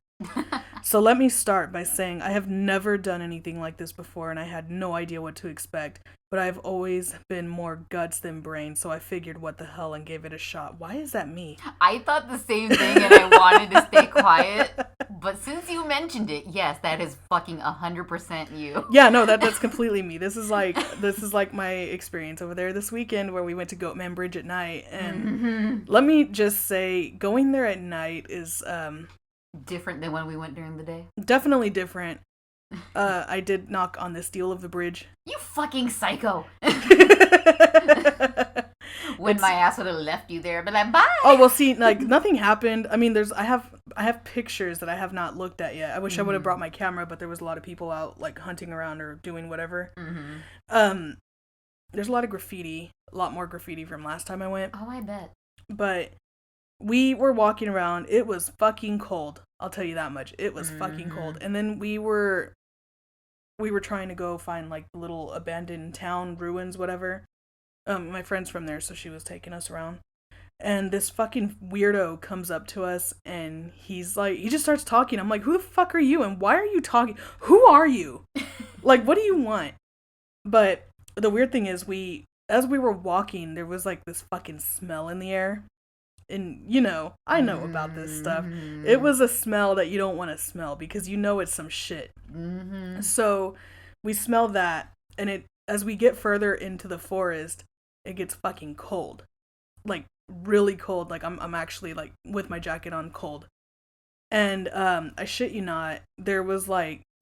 So let me start by saying I have never done anything like this before and I had no idea what to expect, but I've always been more guts than brains, so I figured what the hell and gave it a shot. Why is that me? I thought the same thing and I wanted to stay quiet, but since you mentioned it, yes, that is fucking 100% you. Yeah, no, that's completely me. This is like my experience over there this weekend where we went to Goatman Bridge at night, and let me just say, going there at night is different than when we went during the day? Definitely different. I did knock on the steel of the bridge. You fucking psycho. When my ass would have left you there, but bye. Oh, well, see, nothing happened. I mean, I have pictures that I have not looked at yet. I wish I would have brought my camera, but there was a lot of people out hunting around or doing whatever. There's a lot of graffiti, a lot more graffiti from last time I went. Oh, I bet. But we were walking around. It was fucking cold. I'll tell you that much. It was fucking cold. And then we were trying to go find little abandoned town ruins, whatever. My friend's from there, so she was taking us around. And this fucking weirdo comes up to us and he just starts talking. I'm like, who the fuck are you? And why are you talking? Who are you? What do you want? But the weird thing is as we were walking, there was this fucking smell in the air. And, I know about this stuff. It was a smell that you don't want to smell because it's some shit. So we smell that, and as we get further into the forest, it gets fucking cold. Really cold. I'm actually, with my jacket on, cold. And, I shit you not, there was,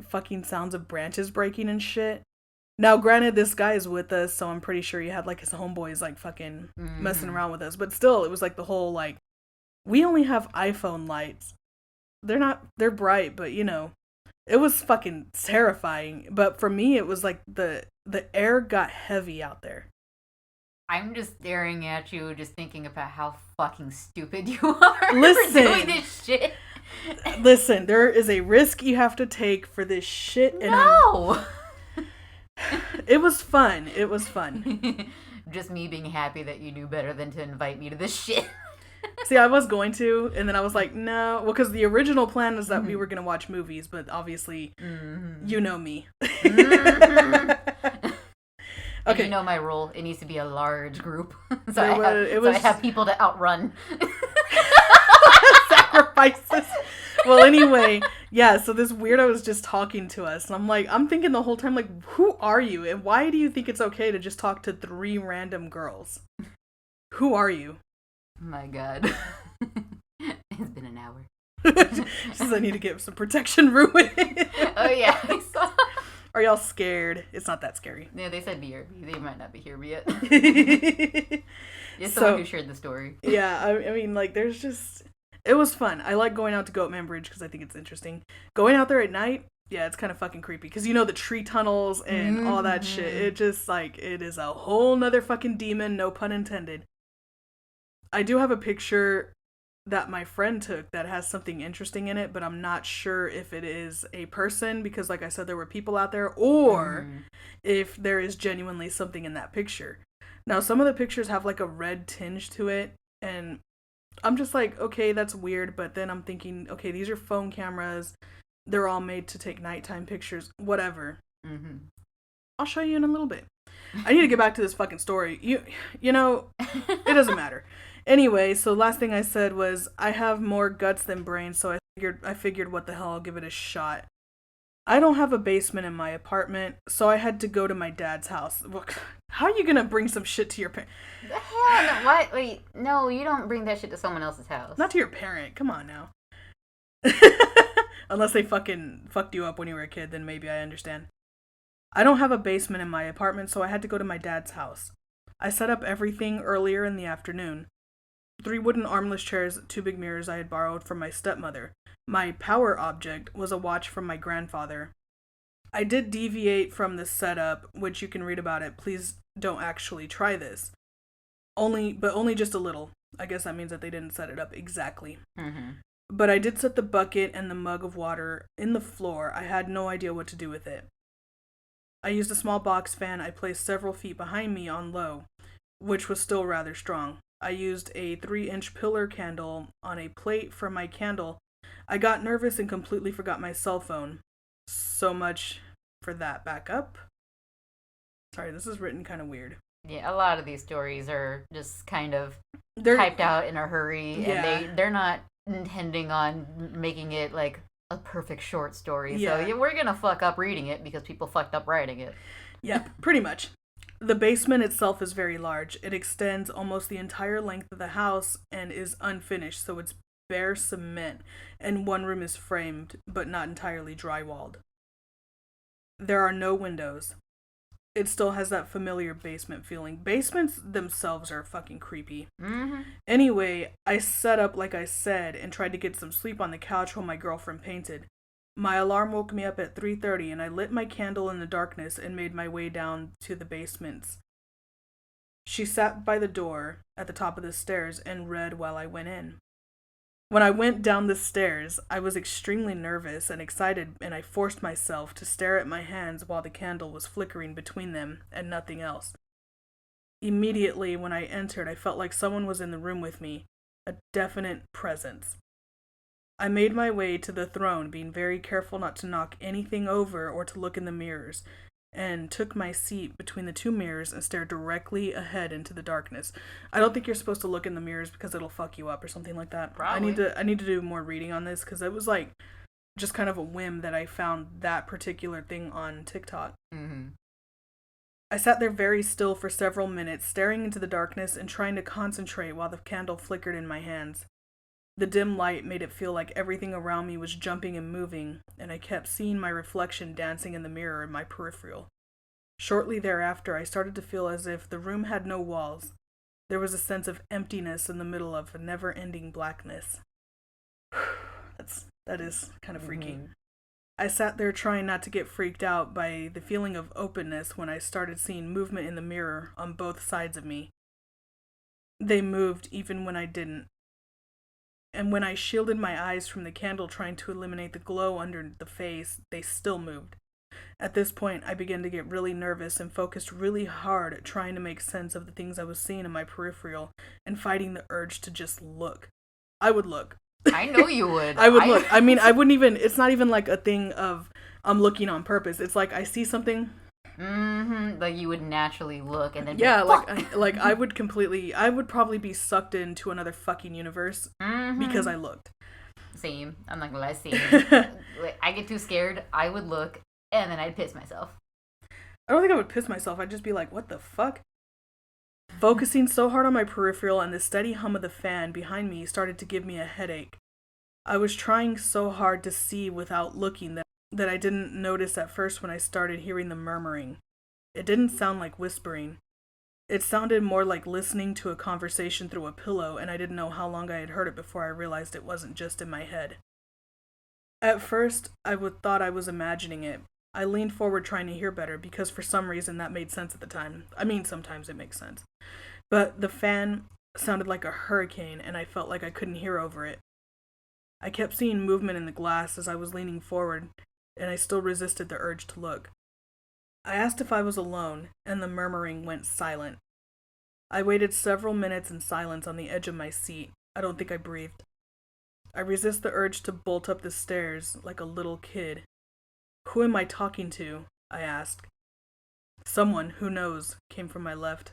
fucking sounds of branches breaking and shit. Now, granted, this guy is with us, so I'm pretty sure he had, his homeboys, fucking messing around with us. But still, it was, the whole, we only have iPhone lights. They're bright, but, it was fucking terrifying. But for me, it was, the air got heavy out there. I'm just staring at you, just thinking about how fucking stupid you are Listen, for doing this shit. Listen, there is a risk you have to take for this shit. And no! It was fun. Just me being happy that you knew better than to invite me to this shit. See, I was going to, and then I was like, no. Well, because the original plan was that we were going to watch movies, but obviously, you know me. And Okay. you know my rule. It needs to be a large group. so There I have people to outrun. Sacrifices. Well, anyway, yeah, so this weirdo was just talking to us. And I'm thinking the whole time, like, who are you? And why do you think it's okay to just talk to 3 random girls? Who are you? My God. It's been an hour. She says I need to get some protection ruined. Oh, yeah. I saw. Are y'all scared? It's not that scary. Yeah, they said BRB. They might not be here yet. It's It's the one who shared the story. Yeah, I mean, like, there's just... It was fun. I like going out to Goatman Bridge because I think it's interesting. Going out there at night, yeah, it's kind of fucking creepy. Because you know the tree tunnels and all that shit. It just, like, it is a whole nother fucking demon, no pun intended. I do have a picture that my friend took that has something interesting in it, but I'm not sure if it is a person because, like I said, there were people out there, or if there is genuinely something in that picture. Now, some of the pictures have, like, a red tinge to it, and I'm just like, okay, that's weird, but then I'm thinking, okay, these are phone cameras. They're all made to take nighttime pictures. Whatever. Mm-hmm. I'll show you in a little bit. I need to get back to this fucking story. You know, it doesn't matter. Anyway, so last thing I said was, I have more guts than brains, so I figured what the hell, I'll give it a shot. I don't have a basement in my apartment, so I had to go to my dad's house. How are you gonna bring some shit to your parents? The hell? No, what? Wait, no, you don't bring that shit to someone else's house. Not to your parent. Come on now. Unless they fucking fucked you up when you were a kid, then maybe I understand. I don't have a basement in my apartment, so I had to go to my dad's house. I set up everything earlier in the afternoon. 3 wooden armless chairs, 2 big mirrors I had borrowed from my stepmother. My power object was a watch from my grandfather. I did deviate from the setup, which you can read about it. Please don't actually try this. Only just a little. I guess that means that they didn't set it up exactly. Mm-hmm. But I did set the bucket and the mug of water in the floor. I had no idea what to do with it. I used a small box fan I placed several feet behind me on low, which was still rather strong. I used a 3-inch pillar candle on a plate for my candle. I got nervous and completely forgot my cell phone. So much for that backup. Sorry, this is written kind of weird. Yeah, a lot of these stories are just kind of They're typed out in a hurry, Yeah. and they're not intending on making it like a perfect short story. Yeah. So we're gonna fuck up reading it because people fucked up writing it. Yep, pretty much. The basement itself is very large. It extends almost the entire length of the house and is unfinished, so it's bare cement, and one room is framed, but not entirely drywalled. There are no windows. It still has that familiar basement feeling. Basements themselves are fucking creepy. Mm-hmm. Anyway, I set up like I said and tried to get some sleep on the couch while my girlfriend painted. My alarm woke me up at 3:30 and I lit my candle in the darkness and made my way down to the basements. She sat by the door at the top of the stairs and read while I went in. When I went down the stairs, I was extremely nervous and excited, and I forced myself to stare at my hands while the candle was flickering between them and nothing else. Immediately, when I entered, I felt like someone was in the room with me, a definite presence. I made my way to the throne, being very careful not to knock anything over or to look in the mirrors, and took my seat between the 2 mirrors and stared directly ahead into the darkness. I don't think you're supposed to look in the mirrors because it'll fuck you up or something like that. Probably. I need to do more reading on this because it was like just kind of a whim that I found that particular thing on TikTok. Mm-hmm. I sat there very still for several minutes, staring into the darkness and trying to concentrate while the candle flickered in my hands. The dim light made it feel like everything around me was jumping and moving, and I kept seeing my reflection dancing in the mirror in my peripheral. Shortly thereafter, I started to feel as if the room had no walls. There was a sense of emptiness in the middle of a never-ending blackness. That is kind of freaky. Mm-hmm. I sat there trying not to get freaked out by the feeling of openness when I started seeing movement in the mirror on both sides of me. They moved even when I didn't. And when I shielded my eyes from the candle trying to eliminate the glow under the face, they still moved. At this point, I began to get really nervous and focused really hard at trying to make sense of the things I was seeing in my peripheral and fighting the urge to just look. I would look. I know you would. I would look. I mean, I wouldn't even, it's not even like a thing of I'm looking on purpose. It's like I see something, Like you would naturally look and then be Yeah, like, I would completely, I would probably be sucked into another fucking universe because I looked. Same. I'm not gonna lie, same. Like, I get too scared, I would look, and then I'd piss myself. I don't think I would piss myself. I'd just be like, what the fuck? Focusing so hard on my peripheral and the steady hum of the fan behind me started to give me a headache. I was trying so hard to see without looking that I didn't notice at first when I started hearing the murmuring. It didn't sound like whispering. It sounded more like listening to a conversation through a pillow, and I didn't know how long I had heard it before I realized it wasn't just in my head. At first, thought I was imagining it. I leaned forward trying to hear better because for some reason that made sense at the time. I mean, sometimes it makes sense. But the fan sounded like a hurricane, and I felt like I couldn't hear over it. I kept seeing movement in the glass as I was leaning forward, and I still resisted the urge to look. I asked if I was alone, and the murmuring went silent. I waited several minutes in silence on the edge of my seat. I don't think I breathed. I resist the urge to bolt up the stairs like a little kid. Who am I talking to? I asked. Someone, who knows, came from my left.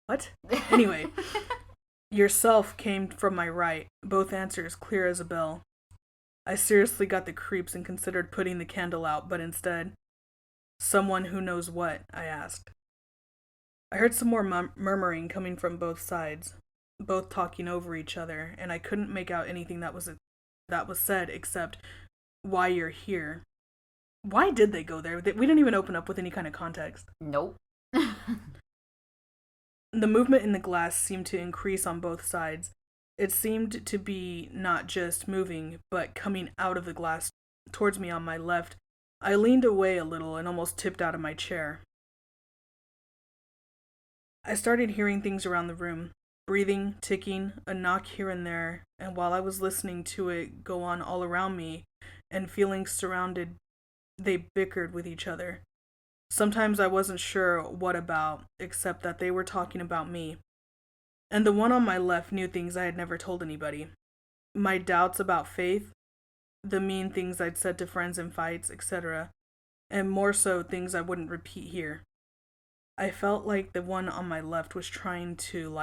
What? Anyway, yourself came from my right, both answers clear as a bell. I seriously got the creeps and considered putting the candle out, but instead, someone who knows what? I asked. I heard some more murmuring coming from both sides, both talking over each other, and I couldn't make out anything that was said except, why you're here. Why did they go there? We didn't even open up with any kind of context. Nope. The movement in the glass seemed to increase on both sides. It seemed to be not just moving, but coming out of the glass towards me on my left. I leaned away a little and almost tipped out of my chair. I started hearing things around the room. Breathing, ticking, a knock here and there, and while I was listening to it go on all around me and feeling surrounded, they bickered with each other. Sometimes I wasn't sure what about, except that they were talking about me. And the one on my left knew things I had never told anybody. My doubts about faith, the mean things I'd said to friends in fights, etc., and more so things I wouldn't repeat here. I felt like the one on my left was trying to,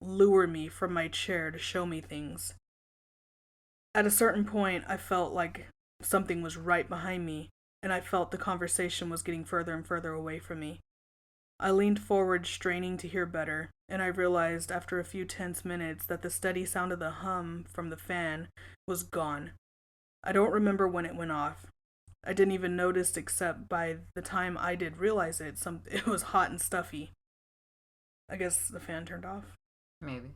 lure me from my chair to show me things. At a certain point, I felt like something was right behind me, and I felt the conversation was getting further and further away from me. I leaned forward, straining to hear better, and I realized after a few tense minutes that the steady sound of the hum from the fan was gone. I don't remember when it went off. I didn't even notice except by the time I did realize it was hot and stuffy. I guess the fan turned off. Maybe.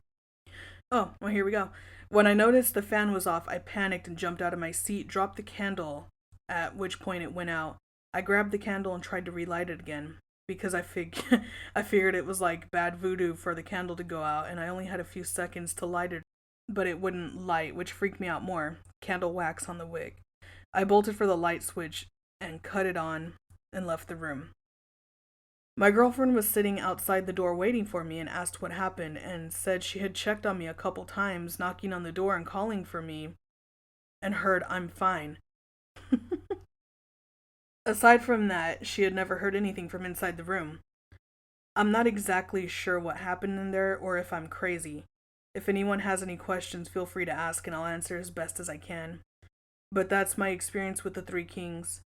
Oh, well, here we go. When I noticed the fan was off, I panicked and jumped out of my seat, dropped the candle, at which point it went out. I grabbed the candle and tried to relight it again, because I figured it was like bad voodoo for the candle to go out, and I only had a few seconds to light it, but it wouldn't light, which freaked me out more. Candle wax on the wick. I bolted for the light switch and cut it on and left the room. My girlfriend was sitting outside the door waiting for me and asked what happened and said she had checked on me a couple times, knocking on the door and calling for me, and heard I'm fine. Aside from that, she had never heard anything from inside the room. I'm not exactly sure what happened in there or if I'm crazy. If anyone has any questions, feel free to ask and I'll answer as best as I can. But that's my experience with the Three Kings.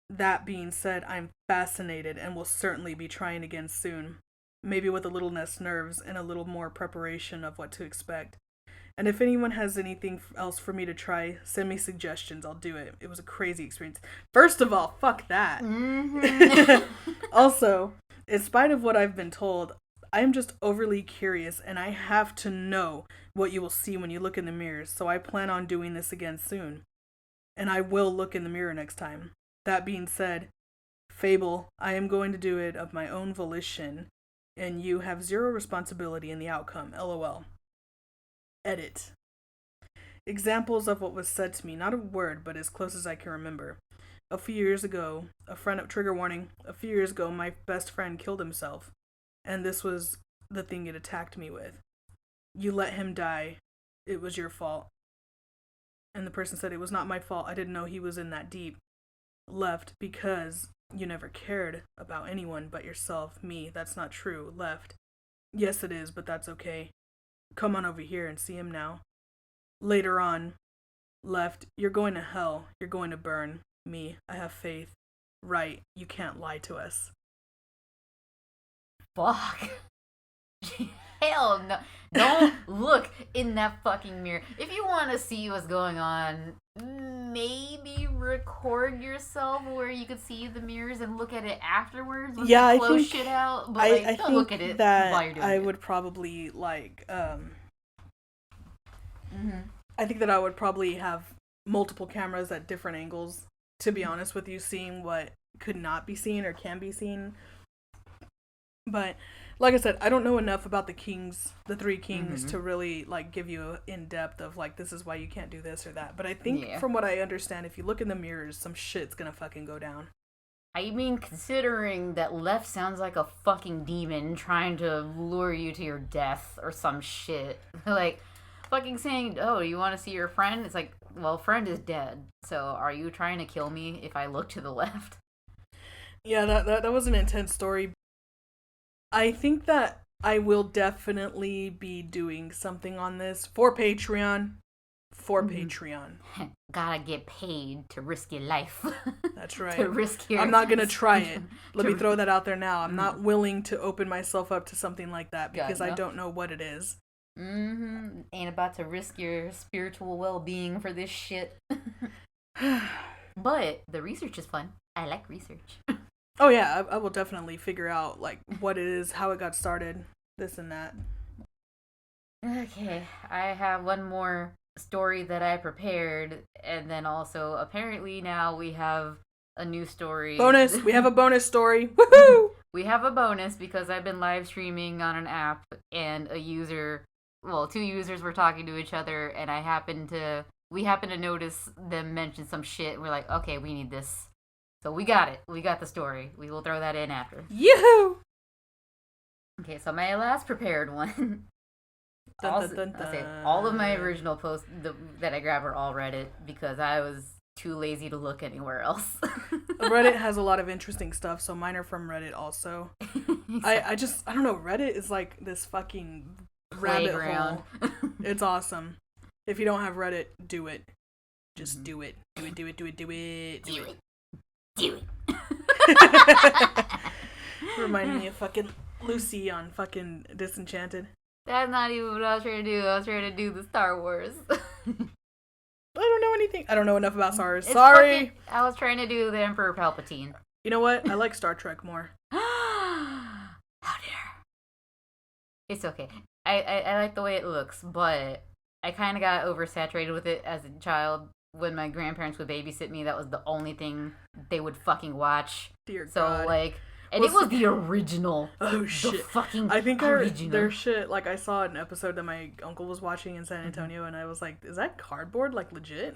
That being said, I'm fascinated and will certainly be trying again soon. Maybe with a little less nerves and a little more preparation of what to expect. And if anyone has anything else for me to try, send me suggestions. I'll do it. It was a crazy experience. First of all, fuck that. Also, in spite of what I've been told, I am just overly curious and I have to know what you will see when you look in the mirrors, so I plan on doing this again soon. And I will look in the mirror next time. That being said, Fable, I am going to do it of my own volition, and you have zero responsibility in the outcome, lol. Edit. Examples of what was said to me, not a word, but as close as I can remember. A few years ago, trigger warning, a few years ago, my best friend killed himself, and this was the thing it attacked me with. You let him die. It was your fault. And the person said, it was not my fault. I didn't know he was in that deep. Left because you never cared about anyone but yourself. Me, that's not true. Left. Yes, it is, but that's okay. Come on over here and see him now. Later on. Left. You're going to hell. You're going to burn. Me, I have faith. Right. You can't lie to us. Fuck. Hell no. Don't look in that fucking mirror. If you want to see what's going on, maybe record yourself where you could see the mirrors and look at it afterwards. Yeah, I close think shit out. But I don't think look at it that while you're doing I it. would probably like Mm-hmm. I think that I would probably have multiple cameras at different angles, to be honest with you, seeing what could not be seen or can be seen. But like I said, I don't know enough about the three kings, to really like give you in depth of like, this is why you can't do this or that. But I think from what I understand, if you look in the mirrors, some shit's gonna fucking go down. I mean, considering that Left sounds like a fucking demon trying to lure you to your death or some shit. Like, fucking saying, oh, you want to see your friend? It's like, well, friend is dead. So are you trying to kill me if I look to the left? Yeah, that was an intense story. I think that I will definitely be doing something on this for Patreon. Gotta get paid to risk your life. That's right. To risk your... I'm not gonna try it. Let me throw that out there now. I'm not willing to open myself up to something like that because I don't know what it is. Ain't about to risk your spiritual well-being for this shit. But the research is fun. I like research. Oh yeah, I will definitely figure out like what it is, how it got started, this and that. Okay, I have one more story that I prepared, and then also apparently now we have a new story. Bonus! We have a bonus story. Woohoo! We have a bonus because I've been live streaming on an app, and two users were talking to each other, and we happened to notice them mention some shit, and we're like, okay, we need this. So we got it. We got the story. We will throw that in after. Yoo-hoo! Okay, so my last prepared one. Dun, dun, dun, dun. I'll say all of my original posts that I grabbed are all Reddit because I was too lazy to look anywhere else. Reddit has a lot of interesting stuff, so mine are from Reddit also. I don't know, Reddit is like this fucking rabbit hole. It's awesome. If you don't have Reddit, do it. Just do it. Do it. Reminding me of fucking Lucy on fucking Disenchanted. That's not even what I was trying to do. I was trying to do the Star Wars. I don't know anything. I don't know enough about Star Wars. Sorry. I was trying to do the Emperor Palpatine. You know what? I like Star Trek more. How dare. It's okay. I like the way it looks, but I kind of got oversaturated with it as a child. When my grandparents would babysit me, that was the only thing they would fucking watch. Dear so, God. like... And it was the original. Oh, shit. The fucking I think original. their shit, like, I saw an episode that my uncle was watching in San Antonio, and I was like, is that cardboard, like, legit?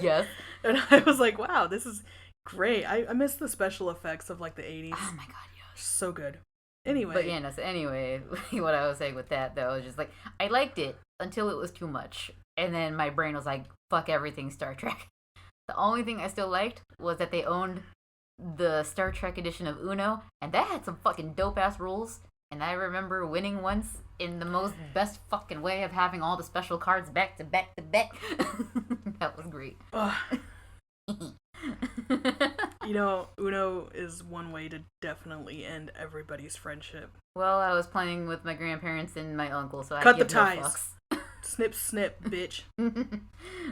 Yes. And I was like, wow, this is great. I miss the special effects of, like, the 80s. Oh, my God, yes. So good. Anyway. But, yeah, no, so anyway, what I was saying with that, though, is just, like, I liked it until it was too much. And then my brain was like, fuck everything Star Trek. The only thing I still liked was that they owned the Star Trek edition of Uno, and that had some fucking dope-ass rules, and I remember winning once in the most best fucking way of having all the special cards back to back to back. That was great. You know, Uno is one way to definitely end everybody's friendship. Well, I was playing with my grandparents and my uncle, so Cut I give the ties. no fucks. Snip, snip, bitch.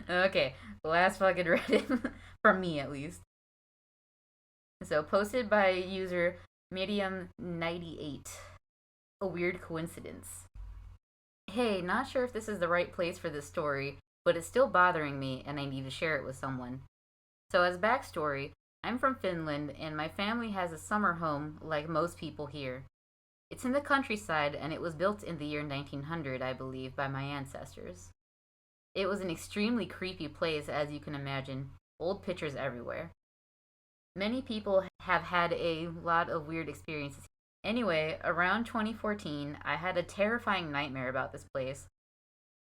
Okay, last fucking Reddit, from me at least. So, posted by user Medium98. A weird coincidence. Hey, not sure if this is the right place for this story, but it's still bothering me and I need to share it with someone. So, as backstory, I'm from Finland and my family has a summer home like most people here. It's in the countryside and it was built in the year 1900, I believe, by my ancestors. It was an extremely creepy place, as you can imagine. Old pictures everywhere. Many people have had a lot of weird experiences. Anyway, around 2014, I had a terrifying nightmare about this place.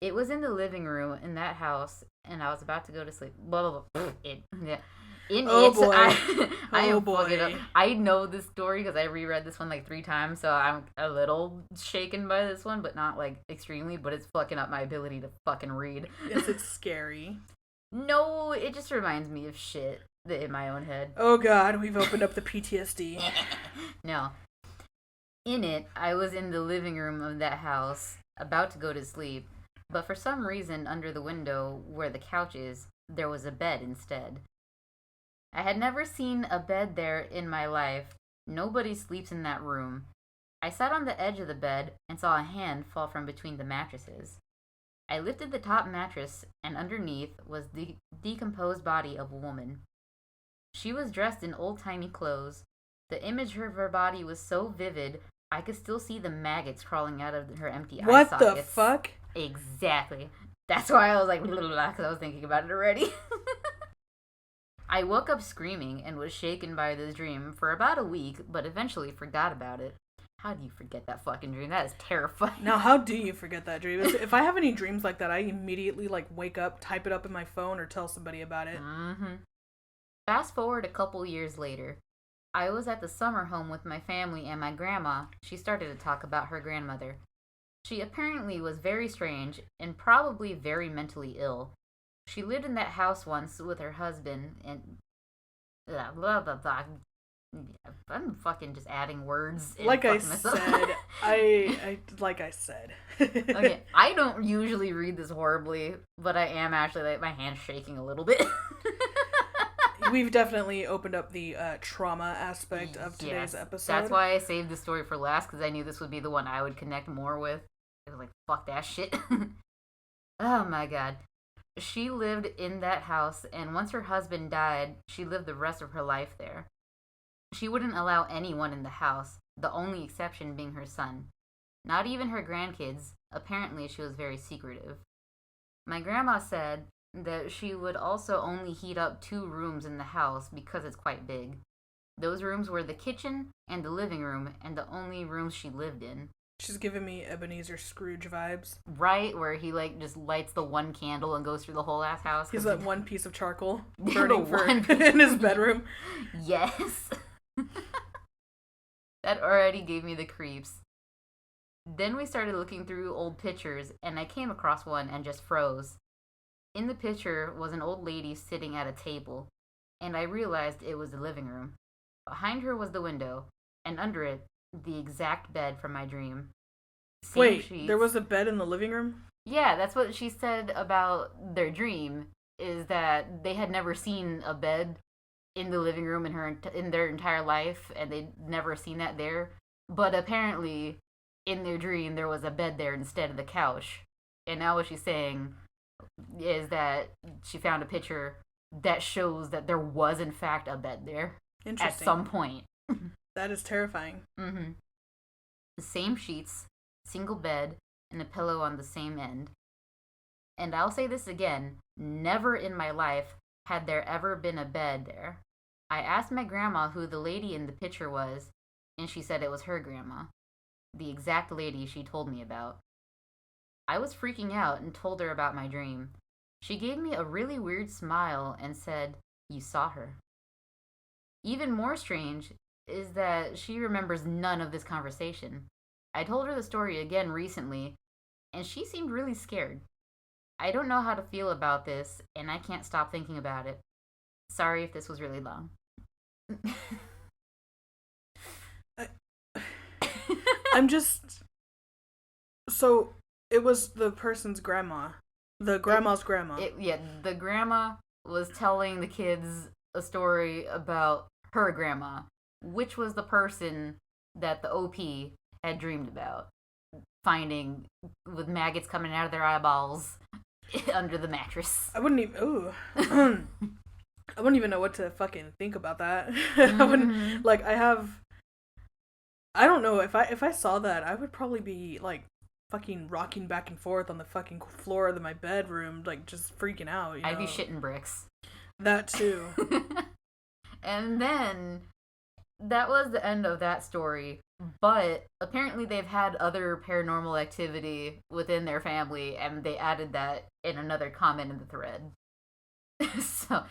It was in the living room in that house, and I was about to go to sleep. Blah, blah, blah. Oh it, boy. I Oh am fucking up. boy. I know this story because I reread this one like 3 times, so I'm a little shaken by this one, but not like extremely. But it's fucking up my ability to fucking read. Yes, it's scary. No, it just reminds me of shit in my own head. Oh god, we've opened up the PTSD. No. In it, I was in the living room of that house, about to go to sleep, but for some reason, under the window where the couch is, there was a bed instead. I had never seen a bed there in my life. Nobody sleeps in that room. I sat on the edge of the bed and saw a hand fall from between the mattresses. I lifted the top mattress, and underneath was the decomposed body of a woman. She was dressed in old-timey clothes. The image of her body was so vivid, I could still see the maggots crawling out of her empty eye What sockets. the fuck? Exactly. That's why I was like, because I was thinking about it already. I woke up screaming and was shaken by this dream for about a week, but eventually forgot about it. How do you forget that fucking dream? That is terrifying. Now, how do you forget that dream? If I have any dreams like that, I immediately like wake up, type it up in my phone, or tell somebody about it. Mm-hmm. Fast forward a couple years later. I was at the summer home with my family and my grandma. She started to talk about her grandmother. She apparently was very strange and probably very mentally ill. She lived in that house once with her husband and blah blah blah blah. I'm fucking just adding words. And Like I fucking myself. said, I like I said. Okay, I don't usually read this horribly, but I am actually like my hand's shaking a little bit. We've definitely opened up the trauma aspect of today's Yes, episode. that's why I saved the story for last, because I knew this would be the one I would connect more with. I was like, fuck that shit. Oh my god. She lived in that house, and once her husband died, she lived the rest of her life there. She wouldn't allow anyone in the house, the only exception being her son. Not even her grandkids. Apparently, she was very secretive. My grandma said that she would also only heat up 2 rooms in the house because it's quite big. Those rooms were the kitchen and the living room, and the only rooms she lived in. She's giving me Ebenezer Scrooge vibes. Right, where he like just lights the one candle and goes through the whole ass house. He's that one piece of charcoal The burning for one piece. in his bedroom. Yes. That already gave me the creeps. Then we started looking through old pictures, and I came across one and just froze. In the picture was an old lady sitting at a table, and I realized it was the living room. Behind her was the window, and under it, the exact bed from my dream. Same Wait, sheets. there was a bed in the living room? Yeah, that's what she said about their dream, is that they had never seen a bed in the living room in their entire life, and they'd never seen that there. But apparently, in their dream, there was a bed there instead of the couch. And now what she's saying is that she found a picture that shows that there was, in fact, a bed there at Interesting. some point. That is terrifying. Mm-hmm. The same sheets, single bed, and a pillow on the same end. And I'll say this again, never in my life had there ever been a bed there. I asked my grandma who the lady in the picture was, and she said it was her grandma, the exact lady she told me about. I was freaking out and told her about my dream. She gave me a really weird smile and said, "You saw her." Even more strange is that she remembers none of this conversation. I told her the story again recently, and she seemed really scared. I don't know how to feel about this, and I can't stop thinking about it. Sorry if this was really long. I'm just... So, it was the person's grandma. The grandma's grandma. The grandma was telling the kids a story about her grandma, which was the person that the OP had dreamed about, finding with maggots coming out of their eyeballs under the mattress. I wouldn't even... Ooh. I wouldn't even know what to fucking think about that. I wouldn't... Like, I don't know, if I saw that, I would probably be, like, fucking rocking back and forth on the fucking floor of my bedroom, like, just freaking out, you know? I'd be shitting bricks. That too. And then, that was the end of that story. But apparently they've had other paranormal activity within their family, and they added that in another comment in the thread. So,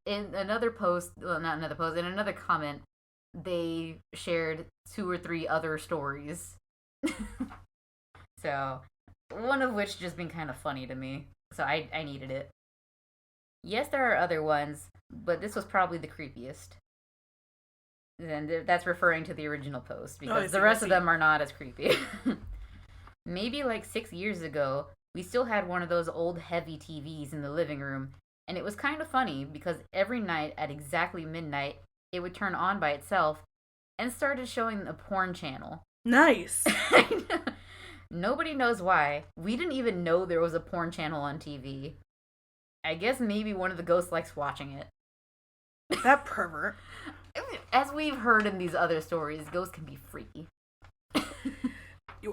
in another post, well, not another post, in another comment, they shared 2 or 3 other stories. So, one of which just been kind of funny to me. So I needed it. Yes, there are other ones, but this was probably the creepiest. And that's referring to the original post, because the rest of them are not as creepy. Maybe like 6 years ago, we still had one of those old heavy TVs in the living room, and it was kind of funny because every night at exactly midnight, it would turn on by itself and started showing a porn channel. Nice. Nobody knows why. We didn't even know there was a porn channel on TV. I guess maybe one of the ghosts likes watching it. That pervert. As we've heard in these other stories, ghosts can be freaky.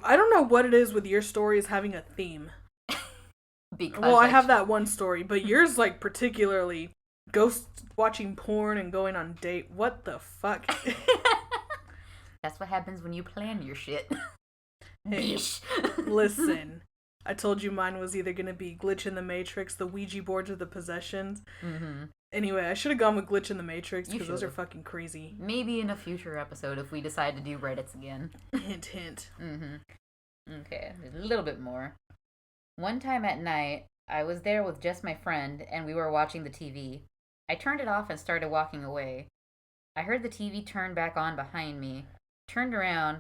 I don't know what it is with your stories having a theme. Because I have that one story, but yours, like, particularly ghosts watching porn and going on date. What the fuck? That's what happens when you plan your shit. Hey, listen. I told you mine was either going to be Glitch in the Matrix, the Ouija boards, or the possessions. Mm-hmm. Anyway, I should have gone with Glitch in the Matrix because those are fucking crazy. Maybe in a future episode if we decide to do Reddits again. Hint, hint. Mm-hmm. Okay, a little bit more. One time at night, I was there with just my friend and we were watching the TV. I turned it off and started walking away. I heard the TV turn back on behind me, turned around,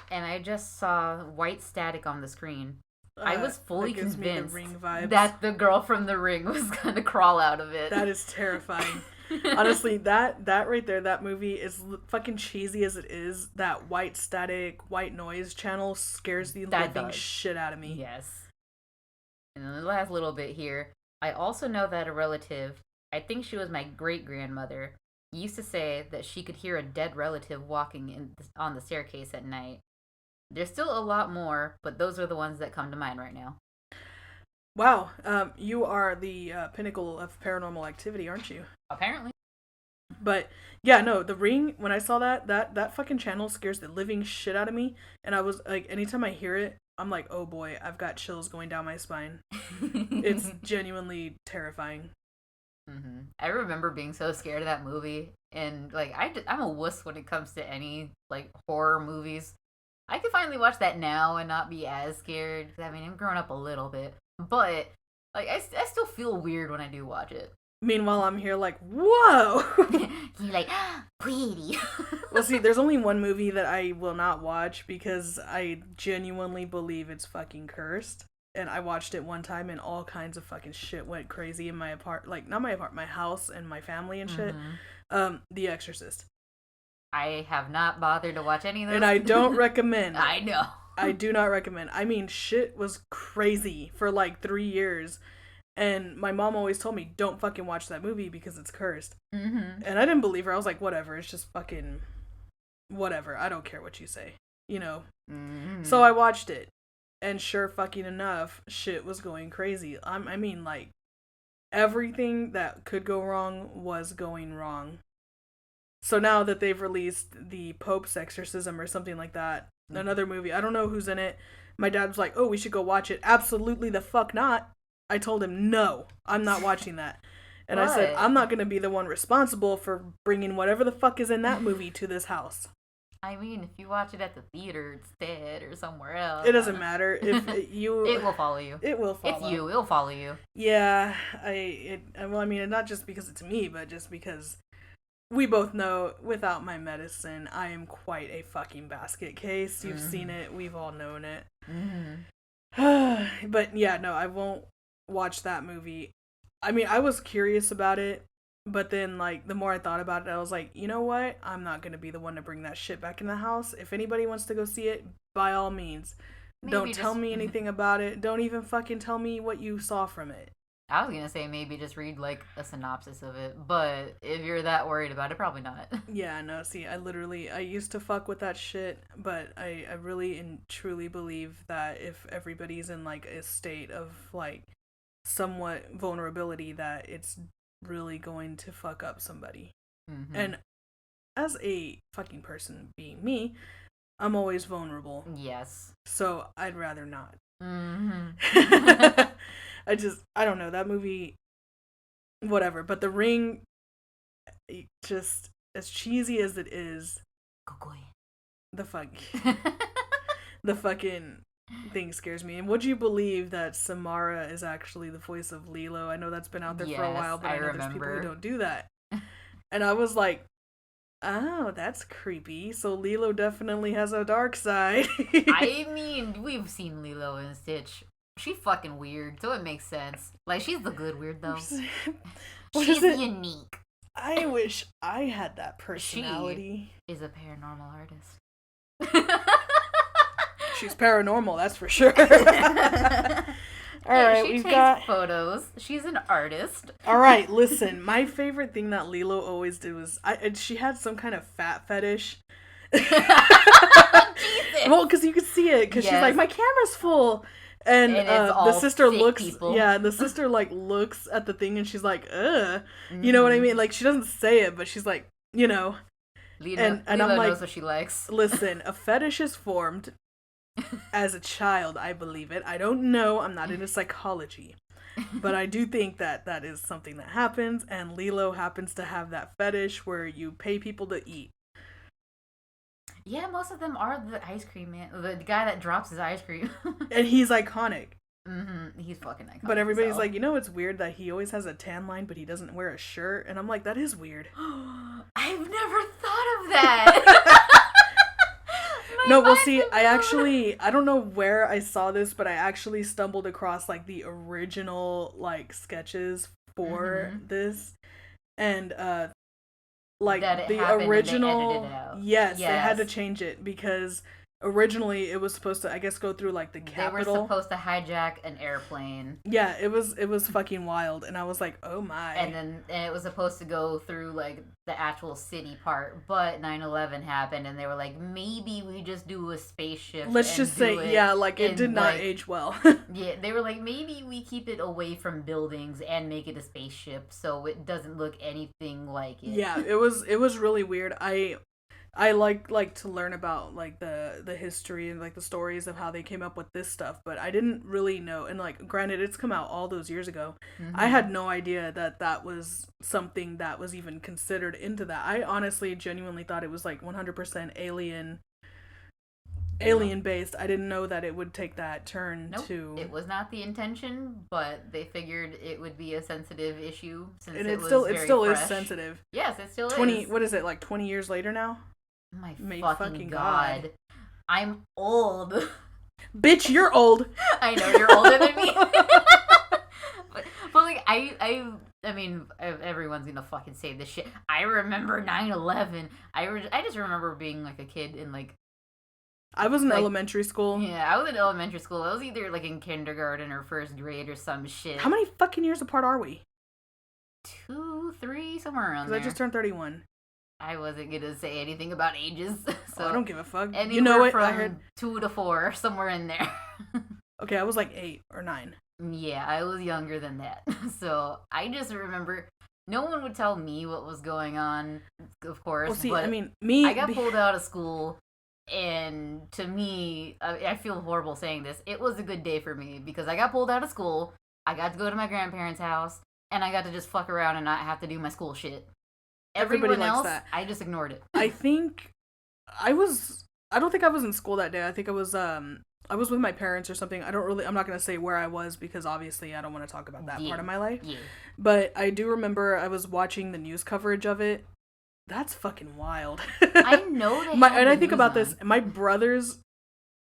and I just saw white static on the screen. I was fully convinced that the girl from The Ring was going to crawl out of it. That is terrifying. Honestly, that right there, that movie, is fucking cheesy as it is. That white static, white noise channel scares the living shit out of me. Yes. And then the last little bit here. I also know that a relative, I think she was my great-grandmother, used to say that she could hear a dead relative walking on the staircase at night. There's still a lot more, but those are the ones that come to mind right now. Wow, you are the pinnacle of paranormal activity, aren't you? Apparently. But, yeah, no, The Ring, when I saw that fucking channel scares the living shit out of me. And I was, like, anytime I hear it, I'm like, oh boy, I've got chills going down my spine. It's genuinely terrifying. Mm-hmm. I remember being so scared of that movie. And, like, I'm a wuss when it comes to any, like, horror movies. I could finally watch that now and not be as scared. I mean, I'm growing up a little bit. But, like, I still feel weird when I do watch it. Meanwhile, I'm here like, whoa! You're like, pretty. Well, see, there's only one movie that I will not watch because I genuinely believe it's fucking cursed. And I watched it one time and all kinds of fucking shit went crazy in my my house and my family and shit. Mm-hmm. The Exorcist. I have not bothered to watch any of those. And I don't recommend. I know. I do not recommend. I mean, shit was crazy for like 3 years. And my mom always told me, don't fucking watch that movie because it's cursed. Mm-hmm. And I didn't believe her. I was like, whatever. It's just fucking whatever. I don't care what you say. You know? Mm-hmm. So I watched it. And sure fucking enough, shit was going crazy. I mean, like, everything that could go wrong was going wrong. So now that they've released the Pope's Exorcism or something like that, another movie, I don't know who's in it. My dad was like, oh, we should go watch it. Absolutely the fuck not. I told him, no, I'm not watching that. And I said, I'm not going to be the one responsible for bringing whatever the fuck is in that movie to this house. I mean, if you watch it at the theater instead or somewhere else. It doesn't matter. If you, it will follow you. It will follow. It's you. It'll follow you. Yeah. Well, I mean, not just because it's me, but just because we both know without my medicine, I am quite a fucking basket case. You've seen it. We've all known it. Mm-hmm. But yeah, no, I won't watch that movie. I mean, I was curious about it, but then, like, the more I thought about it, I was like, you know what? I'm not going to be the one to bring that shit back in the house. If anybody wants to go see it, by all means. Don't tell me anything about it. Don't even fucking tell me what you saw from it. I was going to say maybe just read, like, a synopsis of it, but if you're that worried about it, probably not. Yeah, no, see, I used to fuck with that shit, but I really and truly believe that if everybody's in, like, a state of, like, somewhat vulnerability, that it's really going to fuck up somebody. Mm-hmm. And as a fucking person being me, I'm always vulnerable. Yes. So I'd rather not. Mm-hmm. I don't know, that movie, whatever. But The Ring, just as cheesy as it is, Gogoy. the the fucking thing scares me. And would you believe that Samara is actually the voice of Lilo? I know that's been out there for a while, but I know there's people who don't do that. And I was like, oh, that's creepy. So Lilo definitely has a dark side. I mean, we've seen Lilo and Stitch. She's fucking weird, so it makes sense. Like, she's the good weird, though. She's unique. I wish I had that personality. She is a paranormal artist. She's paranormal, that's for sure. All right, we've got photos. She's an artist. All right, listen. My favorite thing that Lilo always did was she had some kind of fat fetish. Well, because you could see it. Because she's like, my camera's full, and the sister looks. People. Yeah, the sister like looks at the thing, and she's like, ugh. You know what I mean? Like she doesn't say it, but she's like, you know. Lilo I'm like, knows what she likes. Listen, a fetish is formed. As a child, I believe it. I don't know. I'm not into psychology. But I do think that that is something that happens, and Lilo happens to have that fetish where you pay people to eat. Yeah, most of them are the ice cream man. The guy that drops his ice cream. And he's iconic. Mm-hmm. He's fucking iconic. But everybody's like, you know, it's weird that he always has a tan line, but he doesn't wear a shirt. And I'm like, that is weird. I've never thought of that. No, well, see, I don't know where I saw this, but I actually stumbled across, like, the original, like, sketches for this. And, like, the original... Yes, they had to change it, because originally it was supposed to, I guess, go through, like, the capital. They were supposed to hijack an airplane. Yeah, it was fucking wild, and I was like, oh my. And it was supposed to go through, like, the actual city part, but 9/11 happened, and they were like, maybe we just do a spaceship. Let's just say, yeah, like, it did not age well. Yeah, they were like, maybe we keep it away from buildings and make it a spaceship, so it doesn't look anything like it. Yeah, it was really weird. I like to learn about like the history and like the stories of how they came up with this stuff, but I didn't really know. And like, granted, it's come out all those years ago. Mm-hmm. I had no idea that was something that was even considered into that. I honestly, genuinely thought it was like 100% alien based. I didn't know that it would take that turn. Nope, to. It was not the intention, but they figured it would be a sensitive issue since and it still fresh. Is sensitive. Yes, it still 20, is. What is it, like 20 years later now? My fucking God. I'm old. Bitch, you're old. I know, you're older than me. but like, I mean, everyone's gonna fucking say this shit. I remember 9/11. I just remember being like a kid in like... I was in elementary school. Yeah, I was in elementary school. I was either like in kindergarten or first grade or some shit. How many fucking years apart are we? 2, 3, somewhere around there. I just turned 31. I wasn't gonna say anything about ages, so I don't give a fuck. You know what? From I heard 2 to 4, somewhere in there. Okay, I was like 8 or 9. Yeah, I was younger than that. So I just remember no one would tell me what was going on, of course. Well, see, but I mean, I got pulled out of school, and to me, I feel horrible saying this. It was a good day for me because I got pulled out of school. I got to go to my grandparents' house, and I got to just fuck around and not have to do my school shit. Everybody else, that. I just ignored it. I think I don't think I was in school that day. I think I was with my parents or something. I'm not going to say where I was because obviously I don't want to talk about that part of my life. Yeah. But I do remember I was watching the news coverage of it. That's fucking wild. I know they and I think about this. My brothers,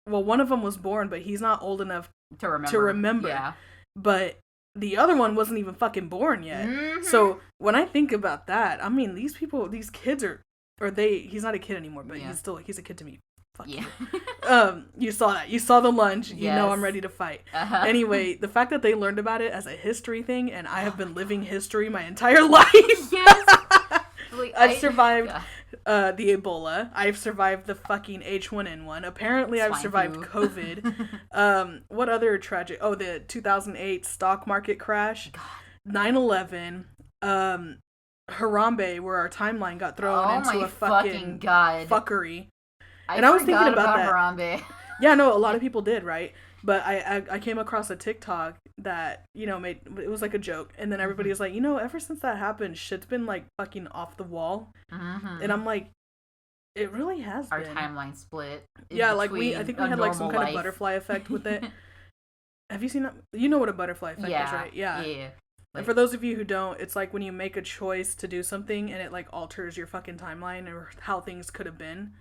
well, one of them was born, but he's not old enough to remember. Yeah. But the other one wasn't even fucking born yet. Mm-hmm. So when I think about that, I mean, these kids he's not a kid anymore, but he's a kid to me. Fuck you. You saw that. You saw the lunge. Yes. You know I'm ready to fight. Uh-huh. Anyway, the fact that they learned about it as a history thing, and I have been living history my entire life. Yes. Like, I've survived the Ebola. I've survived the fucking H1N1. Apparently, I've survived COVID. What other tragic? Oh, the 2008 stock market crash. 9/11. Harambe, where our timeline got thrown into a fucking fuckery. I was thinking about that. Harambe. Yeah, no, a lot of people did, right? But I came across a TikTok that, made it was like a joke. And then everybody was like, ever since that happened, shit's been like fucking off the wall. And I'm like, it really has Our been. timeline split. Yeah, like I think we had like some kind of butterfly effect with it. Have you seen that? You know what a butterfly effect is, right? Yeah. And for those of you who don't, it's like when you make a choice to do something and it like alters your fucking timeline or how things could have been.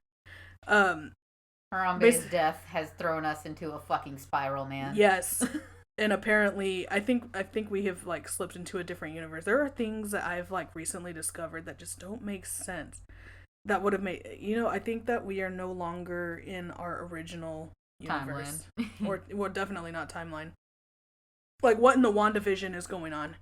Harambe's death has thrown us into a fucking spiral, man. Yes. And apparently, I think we have like slipped into a different universe. There are things that I've like recently discovered that just don't make sense. That would have made, I think that we are no longer in our original universe. Or, well, definitely not timeline. Like, what in the WandaVision is going on?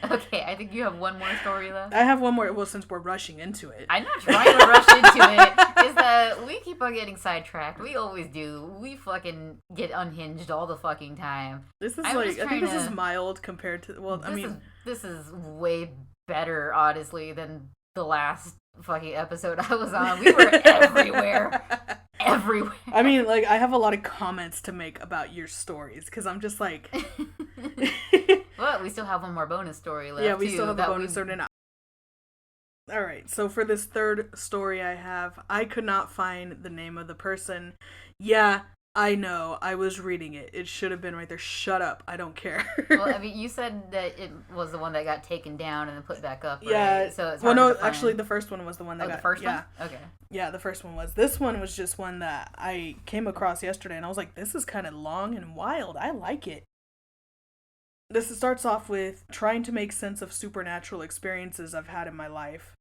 Okay, I think you have one more story left. I have one more. Well, since we're rushing into it. I'm not trying to rush into it. Is that we keep on getting sidetracked. We always do. We fucking get unhinged all the fucking time. This is I think this is mild compared to, This is way better, honestly, than the last fucking episode I was on. We were everywhere. Everywhere. I mean, like, I have a lot of comments to make about your stories, because I'm just like... Well, we still have one more bonus story left. Yeah, we still have a bonus story now. Alright, so for this third story I could not find the name of the person. Yeah, I know. I was reading it. It should have been right there. Shut up. I don't care. Well, I mean, you said that it was the one that got taken down and then put back up, right? Yeah. So it's well, no, actually, the first one was the one that got... the first one? Okay. Yeah, the first one was. This one was just one that I came across yesterday, and I was like, this is kind of long and wild. I like it. This starts off with trying to make sense of supernatural experiences I've had in my life.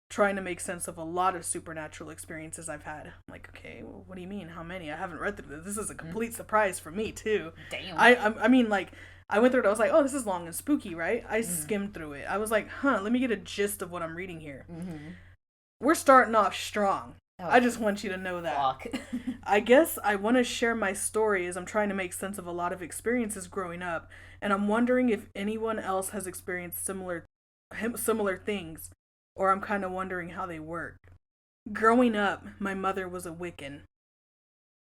Trying to make sense of a lot of supernatural experiences I've had. I'm like, okay, well, what do you mean? How many? I haven't read through this. This is a complete surprise for me, too. Damn. I mean, like, I went through it. I was like, oh, this is long and spooky, right? I skimmed through it. I was like, let me get a gist of what I'm reading here. Mm-hmm. We're starting off strong. Oh, I just want you to know that. I guess I want to share my story as I'm trying to make sense of a lot of experiences growing up, and I'm wondering if anyone else has experienced similar things, or I'm kind of wondering how they work. Growing up, my mother was a Wiccan.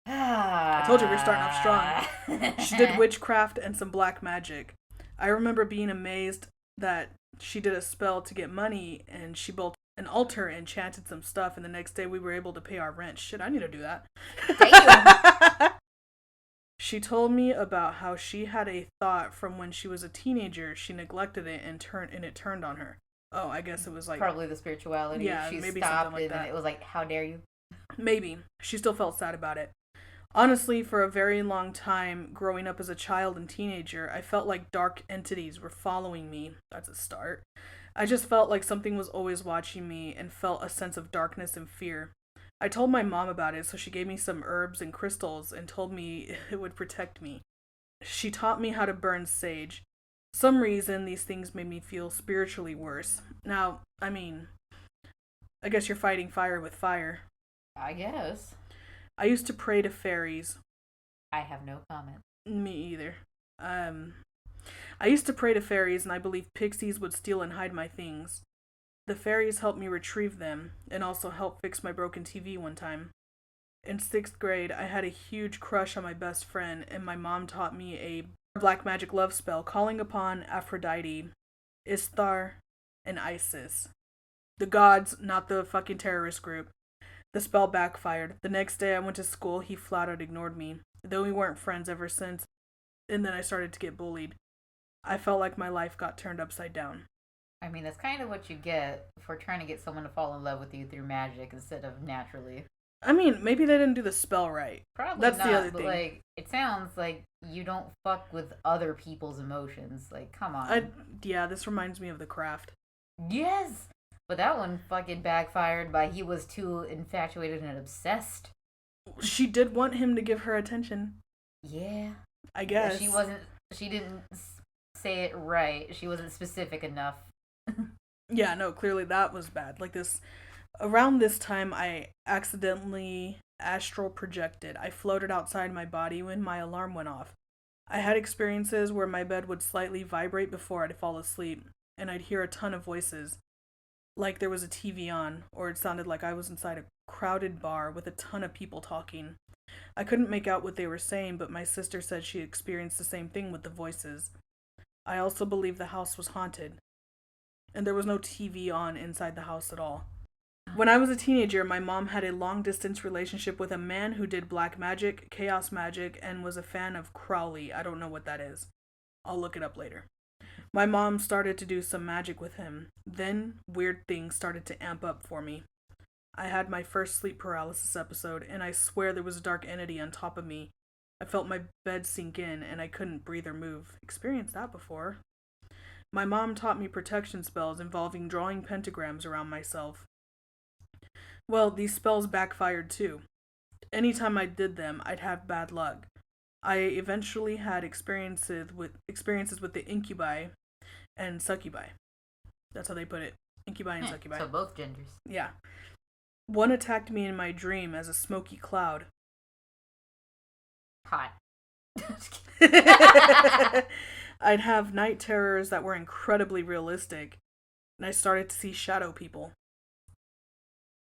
I told you we were starting off strong. She did witchcraft and some black magic. I remember being amazed that she did a spell to get money, and she built an altar and chanted some stuff, and the next day we were able to pay our rent. Shit, I need to do that. Damn. She told me about how she had a thought from when she was a teenager. She neglected it and it turned on her. Oh, I guess it was like... Probably the spirituality. Yeah, she maybe stopped something like that. And it was like, how dare you? Maybe. She still felt sad about it. Honestly, for a very long time, growing up as a child and teenager, I felt like dark entities were following me. That's a start. I just felt like something was always watching me and felt a sense of darkness and fear. I told my mom about it, so she gave me some herbs and crystals and told me it would protect me. She taught me how to burn sage. Some reason these things made me feel spiritually worse. Now, I mean, I guess you're fighting fire with fire. I guess. I used to pray to fairies. I have no comment. Me either. I used to pray to fairies, and I believed pixies would steal and hide my things. The fairies helped me retrieve them, and also helped fix my broken TV one time. In 6th grade, I had a huge crush on my best friend, and my mom taught me a black magic love spell calling upon Aphrodite, Ishtar, and Isis. The gods, not the fucking terrorist group. The spell backfired. The next day I went to school, he flat out ignored me, though we weren't friends ever since, and then I started to get bullied. I felt like my life got turned upside down. I mean, that's kind of what you get for trying to get someone to fall in love with you through magic instead of naturally. I mean, maybe they didn't do the spell right. Probably That's not, the other but thing. like, it sounds like you don't fuck with other people's emotions. Like, come on. Yeah, this reminds me of The Craft. Yes! But that one fucking backfired by he was too infatuated and obsessed. She did want him to give her attention. Yeah. I guess. She didn't say it right. She wasn't specific enough. Yeah, no, clearly that was bad. Like this, around this time, I accidentally astral projected. I floated outside my body when my alarm went off. I had experiences where my bed would slightly vibrate before I'd fall asleep, and I'd hear a ton of voices. Like there was a TV on, or it sounded like I was inside a crowded bar with a ton of people talking. I couldn't make out what they were saying, but my sister said she experienced the same thing with the voices. I also believe the house was haunted, and there was no TV on inside the house at all. When I was a teenager, my mom had a long-distance relationship with a man who did black magic, chaos magic, and was a fan of Crowley. I don't know what that is. I'll look it up later. My mom started to do some magic with him. Then, weird things started to amp up for me. I had my first sleep paralysis episode, and I swear there was a dark entity on top of me. I felt my bed sink in, and I couldn't breathe or move. Experienced that before. My mom taught me protection spells involving drawing pentagrams around myself. Well, these spells backfired too. Anytime I did them, I'd have bad luck. I eventually had experiences with the incubi and succubi. That's how they put it. Incubi and succubi. So both genders. Yeah. One attacked me in my dream as a smoky cloud. Hot. I'd have night terrors that were incredibly realistic, and I started to see shadow people.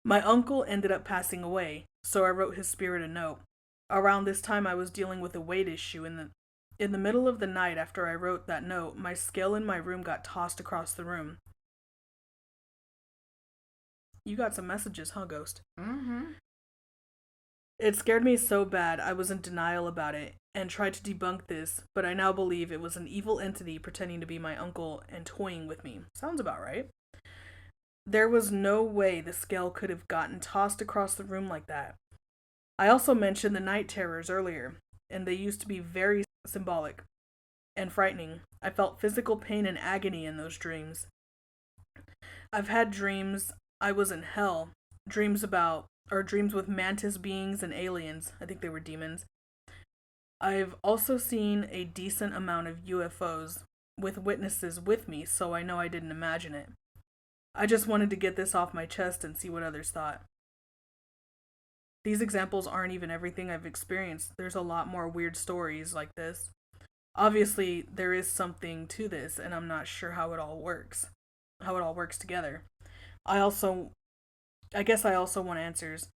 My uncle ended up passing away, so I wrote his spirit a note. Around this time, I was dealing with a weight issue. In the middle of the night after I wrote that note, my scale in my room got tossed across the room. You got some messages, huh, Ghost? Mm-hmm. It scared me so bad I was in denial about it and tried to debunk this, but I now believe it was an evil entity pretending to be my uncle and toying with me. Sounds about right. There was no way the scale could have gotten tossed across the room like that. I also mentioned the night terrors earlier, and they used to be very symbolic and frightening. I felt physical pain and agony in those dreams. I've had dreams I was in hell, dreams with mantis beings and aliens. I think they were demons. I've also seen a decent amount of UFOs with witnesses with me, so I know I didn't imagine it. I just wanted to get this off my chest and see what others thought. These examples aren't even everything I've experienced. There's a lot more weird stories like this. Obviously, there is something to this, and I'm not sure how it all works together. I guess I also want answers.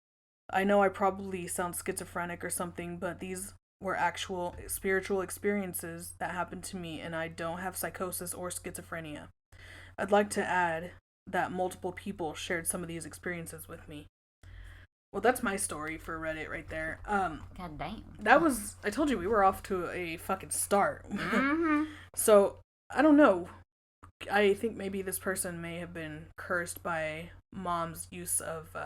I know I probably sound schizophrenic or something, but these were actual spiritual experiences that happened to me, and I don't have psychosis or schizophrenia. I'd like to add that multiple people shared some of these experiences with me. Well, that's my story for Reddit right there. God damn. I told you we were off to a fucking start. Mm-hmm. So, I don't know. I think maybe this person may have been cursed by mom's use of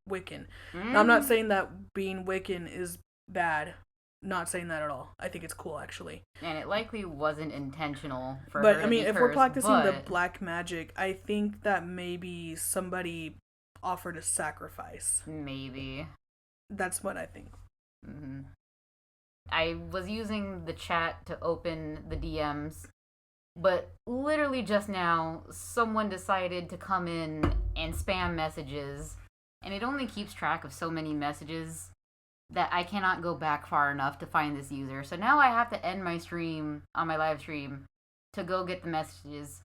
Wiccan. Mm-hmm. Now, I'm not saying that being Wiccan is bad. Not saying that at all. I think it's cool, actually. And it likely wasn't intentional for but her I mean, to be if we're cursed, practicing but... the black magic, I think that maybe somebody offered a sacrifice. Maybe. That's what I think. Mm-hmm. I was using the chat to open the DMs, but literally just now, someone decided to come in and spam messages, and it only keeps track of so many messages that I cannot go back far enough to find this user. So now I have to end my stream on my live stream to go get the messages.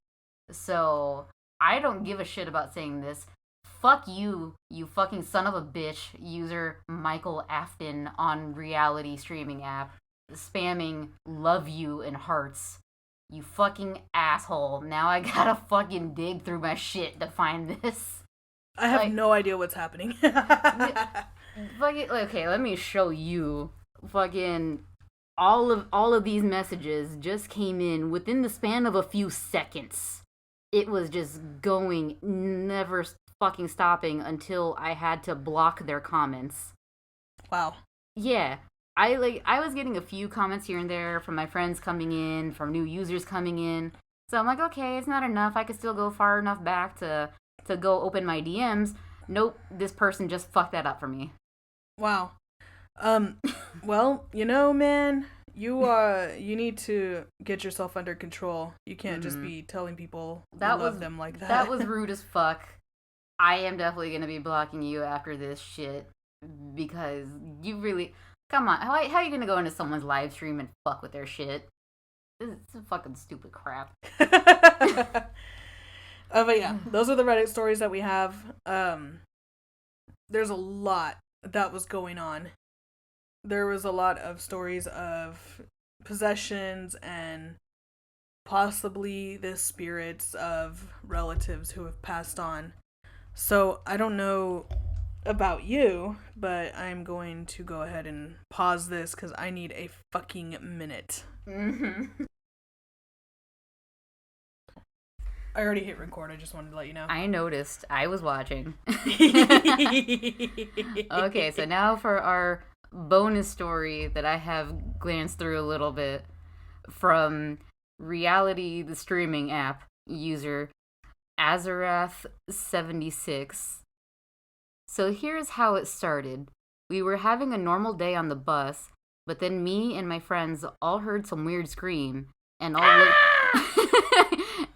So I don't give a shit about saying this. Fuck you, you fucking son of a bitch, user Michael Afton on reality streaming app, spamming love you and hearts. You fucking asshole. Now I gotta fucking dig through my shit to find this. I have no idea what's happening. Fucking, okay, let me show you. Fucking all of these messages just came in within the span of a few seconds. It was just going, never fucking stopping until I had to block their comments. Wow. Yeah. I was getting a few comments here and there from my friends coming in, from new users coming in. So I'm like, okay, it's not enough. I could still go far enough back to go open my DMs. Nope, this person just fucked that up for me. Wow. Well, man, you need to get yourself under control. You can't just be telling people you love them like that. That was rude as fuck. I am definitely going to be blocking you after this shit because you really... Come on, how are you going to go into someone's live stream and fuck with their shit? This is fucking stupid crap. But yeah, those are the Reddit stories that we have. There's a lot that was going on there was a lot of stories of possessions and possibly the spirits of relatives who have passed on. So I don't know about you, but I'm going to go ahead and pause this because I need a fucking minute. Mm-hmm. I already hit record. I just wanted to let you know. I noticed. I was watching. Okay, so now for our bonus story that I have glanced through a little bit from Reality, the streaming app user Azarath76. So here's how it started. We were having a normal day on the bus, but then me and my friends all heard some weird scream and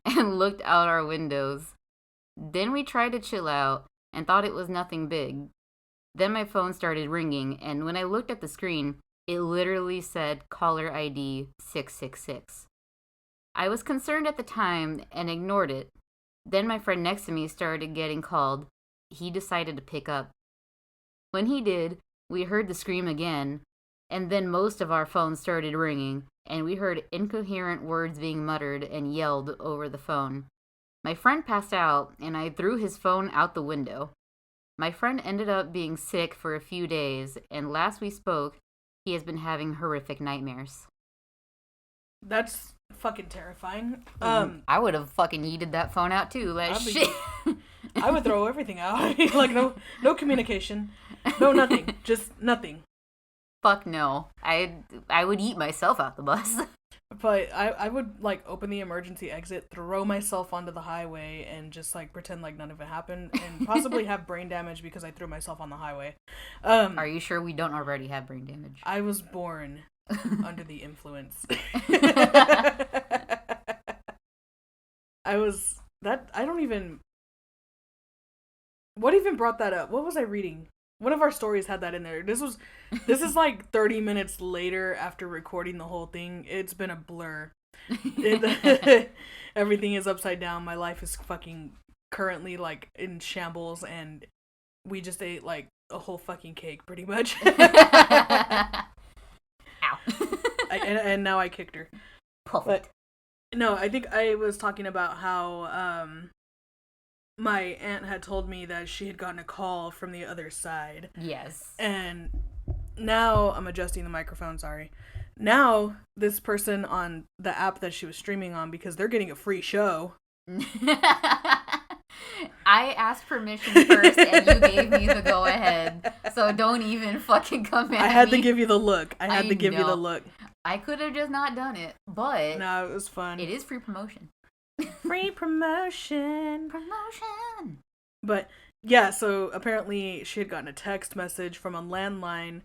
and looked out our windows. Then we tried to chill out and thought it was nothing big. Then my phone started ringing, and when I looked at the screen, it literally said caller ID 666. I was concerned at the time and ignored it. Then my friend next to me started getting called. He decided to pick up. When he did, we heard the scream again, and then most of our phones started ringing, and we heard incoherent words being muttered and yelled over the phone. My friend passed out, and I threw his phone out the window. My friend ended up being sick for a few days, and last we spoke, he has been having horrific nightmares. That's fucking terrifying. I would have fucking yeeted that phone out too. Like, shit. I would throw everything out. Like, no communication. No nothing. Just nothing. Fuck no. I would eat myself out the bus. But I would, like, open the emergency exit, throw myself onto the highway, and just, like, pretend like none of it happened, and possibly have brain damage because I threw myself on the highway. Are you sure we don't already have brain damage? I was born under the influence. What even brought that up? What was I reading? One of our stories had that in there. This is like 30 minutes later after recording the whole thing. It's been a blur. Everything is upside down. My life is fucking currently like in shambles, and we just ate like a whole fucking cake pretty much. Ow. And now I kicked her. Perfect. But, no, I think I was talking about how my aunt had told me that she had gotten a call from the other side. Yes. And now, I'm adjusting the microphone, sorry. Now, this person on the app that she was streaming on, because they're getting a free show. I asked permission first, and you gave me the go-ahead. So don't even fucking come at me. I had to give you the look. I had to give you the look. I could have just not done it, but... No, it was fun. It is free promotion. Free promotion. Promotion. But, yeah, so apparently she had gotten a text message from a landline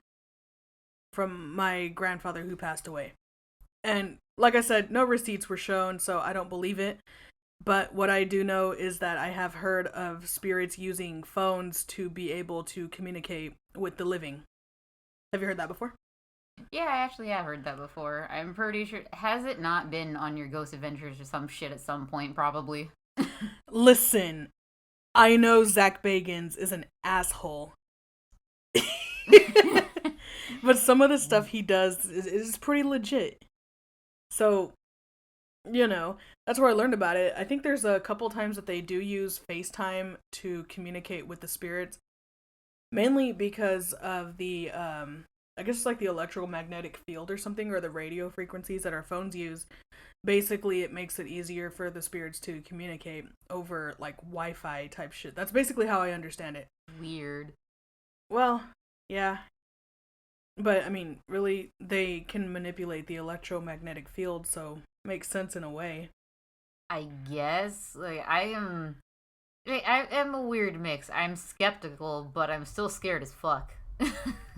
from my grandfather who passed away. And, like I said, no receipts were shown, so I don't believe it. But what I do know is that I have heard of spirits using phones to be able to communicate with the living. Have you heard that before? Yeah, I actually have heard that before. I'm pretty sure. Has it not been on your Ghost Adventures or some shit at some point, probably? Listen, I know Zach Bagans is an asshole. But some of the stuff he does is pretty legit. So, you know, that's where I learned about it. I think there's a couple times that they do use FaceTime to communicate with the spirits. Mainly because of the, I guess it's like the electromagnetic field or something, or the radio frequencies that our phones use. Basically, it makes it easier for the spirits to communicate over, like, Wi-Fi type shit. That's basically how I understand it. Weird. Well, yeah. But, I mean, really, they can manipulate the electromagnetic field, so makes sense in a way. I guess. Like, I am a weird mix. I'm skeptical, but I'm still scared as fuck.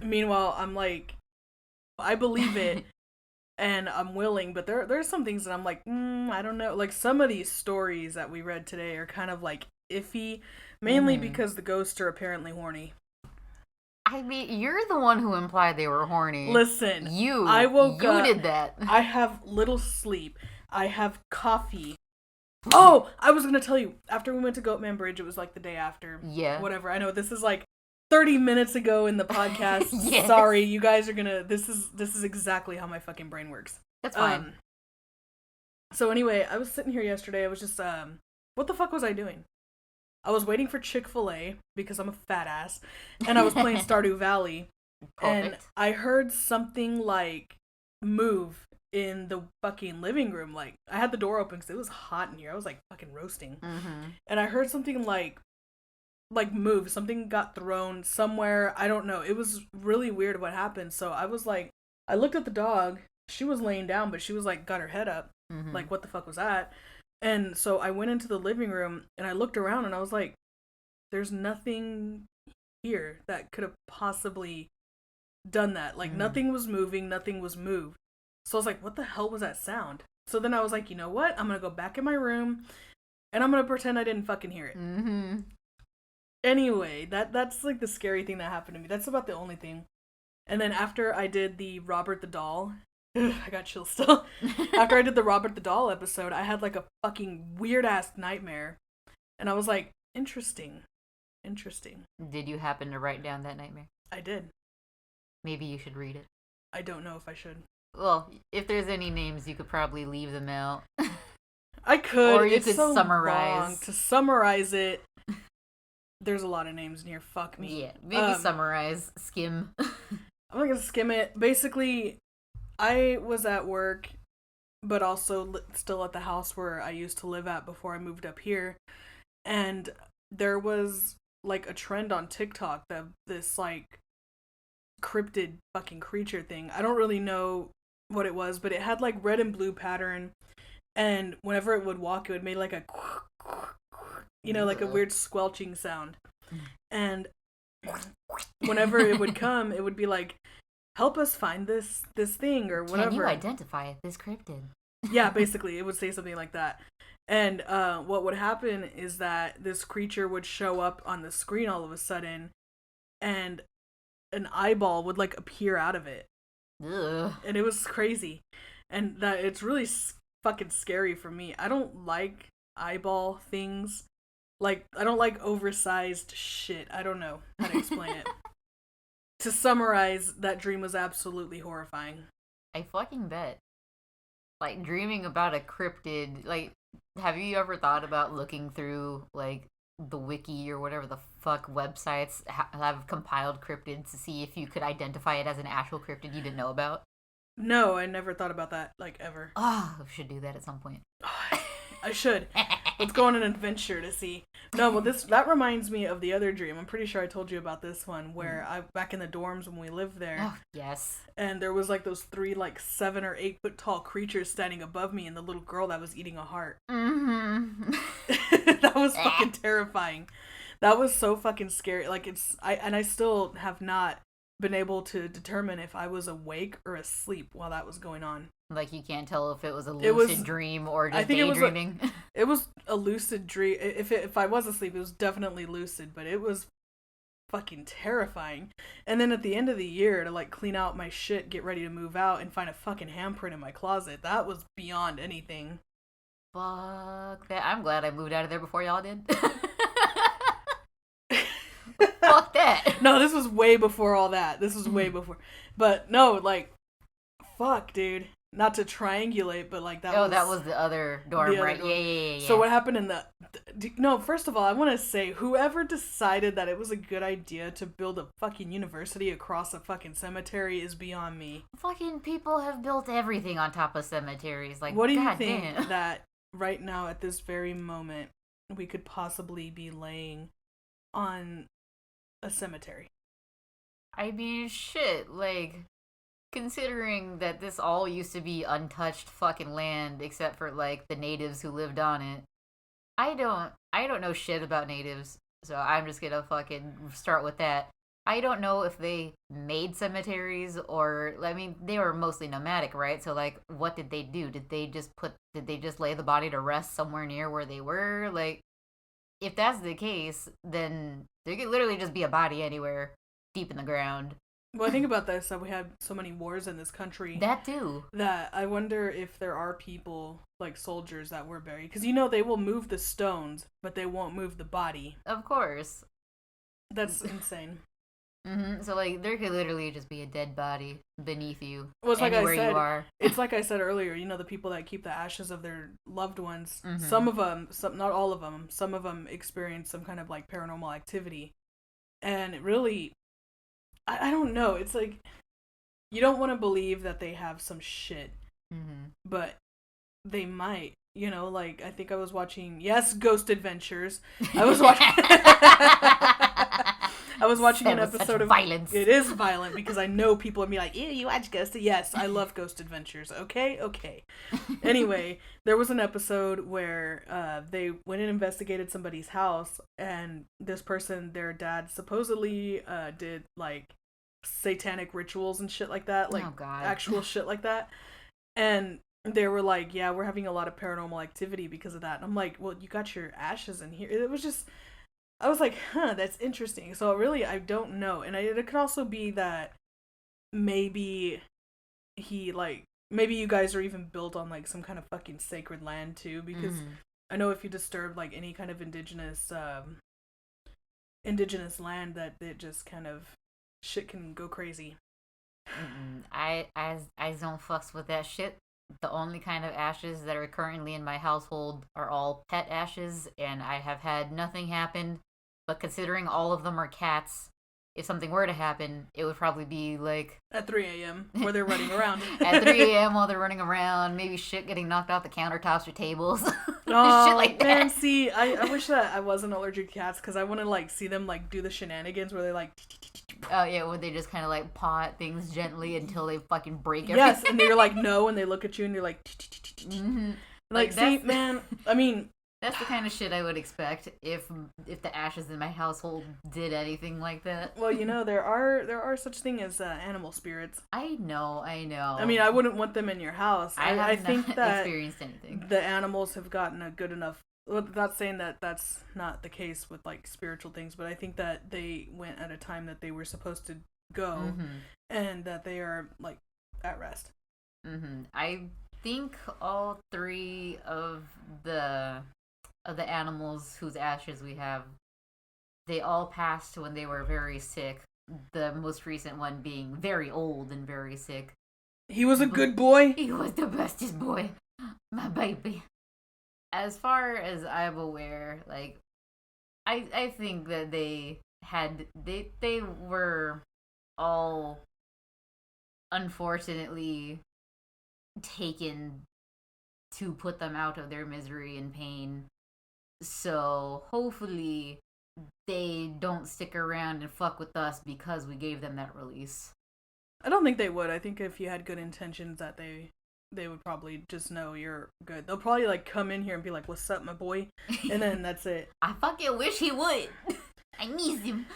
Meanwhile, I'm like, I believe it, and I'm willing, but there's some things that I'm like, I don't know. Like, some of these stories that we read today are kind of, like, iffy, mainly because the ghosts are apparently horny. I mean, you're the one who implied they were horny. Listen, I woke up. You did that. I have little sleep. I have coffee. Oh, I was going to tell you, after we went to Goatman Bridge, it was like the day after. Yeah. Whatever. I know this is like 30 minutes ago in the podcast. Yes. Sorry, you guys are gonna. This is exactly how my fucking brain works. That's fine. So anyway, I was sitting here yesterday. I was just what the fuck was I doing? I was waiting for Chick-fil-A because I'm a fat ass, and I was playing Stardew Valley, and Perfect. I heard something like move in the fucking living room. Like, I had the door open because it was hot in here. I was like fucking roasting, and I heard something like move. Something got thrown somewhere. I don't know. It was really weird what happened. So I was like, I looked at the dog. She was laying down, but she was like got her head up. Like, what the fuck was that? And so I went into the living room and I looked around and I was like, there's nothing here that could have possibly done that. Like, nothing was moving, nothing was moved. So I was like, what the hell was that sound? So then I was like, you know what? I'm going to go back in my room and I'm going to pretend I didn't fucking hear it. Anyway, that's like the scary thing that happened to me. That's about the only thing. And then after I did the Robert the Doll, I got chills still. After I did the Robert the Doll episode, I had like a fucking weird ass nightmare. And I was like, interesting. Did you happen to write down that nightmare? I did. Maybe you should read it. I don't know if I should. Well, if there's any names, you could probably leave them out. I could. Or you it's could so summarize. Long. To summarize it, there's a lot of names in here. Fuck me. Yeah, maybe summarize, skim. I'm not gonna skim it. Basically, I was at work, but also still at the house where I used to live at before I moved up here. And there was like a trend on TikTok that this like cryptid fucking creature thing. I don't really know what it was, but it had like red and blue pattern. And whenever it would walk, it would make like a, you know, like a weird squelching sound. And whenever it would come, it would be like, help us find this thing or whatever. Can you identify this cryptid? Yeah, basically, it would say something like that. And what would happen is that this creature would show up on the screen all of a sudden, and an eyeball would like appear out of it. Ugh. And it was crazy. And that it's really fucking scary for me. I don't like eyeball things. Like, I don't like oversized shit. I don't know how to explain it. To summarize, that dream was absolutely horrifying. I fucking bet. Like, dreaming about a cryptid, like, have you ever thought about looking through, like, the wiki or whatever the fuck websites have compiled cryptids to see if you could identify it as an actual cryptid you didn't know about? No, I never thought about that, like, ever. Oh, we should do that at some point. I should. Let's go on an adventure to see. No, well, that reminds me of the other dream. I'm pretty sure I told you about this one, where I back in the dorms when we lived there. Oh, yes. And there was like those 3 like 7 or 8 foot tall creatures standing above me, and the little girl that was eating a heart. That was fucking terrifying. That was so fucking scary. Like, I still have not been able to determine if I was awake or asleep while that was going on. Like, you can't tell if it was a lucid dream or just daydreaming. It was a lucid dream. If I was asleep, it was definitely lucid, but it was fucking terrifying. And then at the end of the year, to like clean out my shit, get ready to move out, and find a fucking handprint in my closet, that was beyond anything. Fuck that. I'm glad I moved out of there before y'all did. Fuck that. No, this was way before all that. This was way before. But no, like, fuck, dude. Not to triangulate, but like that. Oh, that was the other dorm, right? Dorm. Yeah. So what happened in the? No, first of all, I want to say whoever decided that it was a good idea to build a fucking university across a fucking cemetery is beyond me. Fucking people have built everything on top of cemeteries. Like, what do you think that right now at this very moment we could possibly be laying on a cemetery? I mean, shit, like, considering that this all used to be untouched fucking land except for, like, the natives who lived on it, I don't know shit about natives, so I'm just gonna fucking start with that. I don't know if they made cemeteries or, I mean, they were mostly nomadic, right? So, like, what did they do? Did they just lay the body to rest somewhere near where they were? Like, if that's the case, then there could literally just be a body anywhere deep in the ground. Well, I think about this, that we had so many wars in this country. That too. That I wonder if there are people, like soldiers, that were buried. Because, you know, they will move the stones, but they won't move the body. Of course. That's insane. So like there could literally just be a dead body beneath you, Well, it's like I anywhere said. you are. It's like I said earlier. The people that keep the ashes of their loved ones. Some of them, not all of them. Some of them experience some kind of like paranormal activity, and it really, I don't know. It's like you don't want to believe that they have some shit, but they might. Like I think I was watching. Yes, Ghost Adventures. I was watching. I was watching an episode of violence. It is violent because I know people would be like, "Ew, you watch Ghost?" Yes, I love Ghost Adventures. Okay. Anyway, there was an episode where they went and investigated somebody's house, and this person, their dad, supposedly did like satanic rituals and shit like that, like actual shit like that, and they were like, "Yeah, we're having a lot of paranormal activity because of that." And I'm like, "Well, you got your ashes in here." It was just. I was like, that's interesting. So really, I don't know. And it could also be that maybe maybe you guys are even built on like some kind of fucking sacred land too, because I know if you disturb like any kind of indigenous land, that it just kind of shit can go crazy. I don't fucks with that shit. The only kind of ashes that are currently in my household are all pet ashes, and I have had nothing happen. But considering all of them are cats, if something were to happen, it would probably be like at 3 a.m. where they're running around. At 3 a.m. while they're running around, maybe shit getting knocked off the countertops or tables. Oh, shit like that. Man, see, I wish that I wasn't allergic to cats because I want to like see them like do the shenanigans where they like. Oh yeah, where they just kind of like paw at things gently until they fucking break everything. Yes, and they're like no, and they look at you and you're like. Like see, man. I mean. That's the kind of shit I would expect if the ashes in my household did anything like that. Well, there are such thing as animal spirits. I know. I mean, I wouldn't want them in your house. I think that experienced anything. The animals have gotten a good enough. Well, not saying that that's not the case with like spiritual things, but I think that they went at a time that they were supposed to go, and that they are like at rest. I think all three of the animals whose ashes we have, they all passed when they were very sick. The most recent one being very old and very sick. He was a good boy. He was the bestest boy. My baby. As far as I'm aware, like, I think that they were all unfortunately taken to put them out of their misery and pain. So hopefully they don't stick around and fuck with us because we gave them that release. I don't think they would. I think if you had good intentions, that they would probably just know you're good. They'll probably like come in here and be like, "What's up, my boy?" And then that's it. I fucking wish he would. I miss him.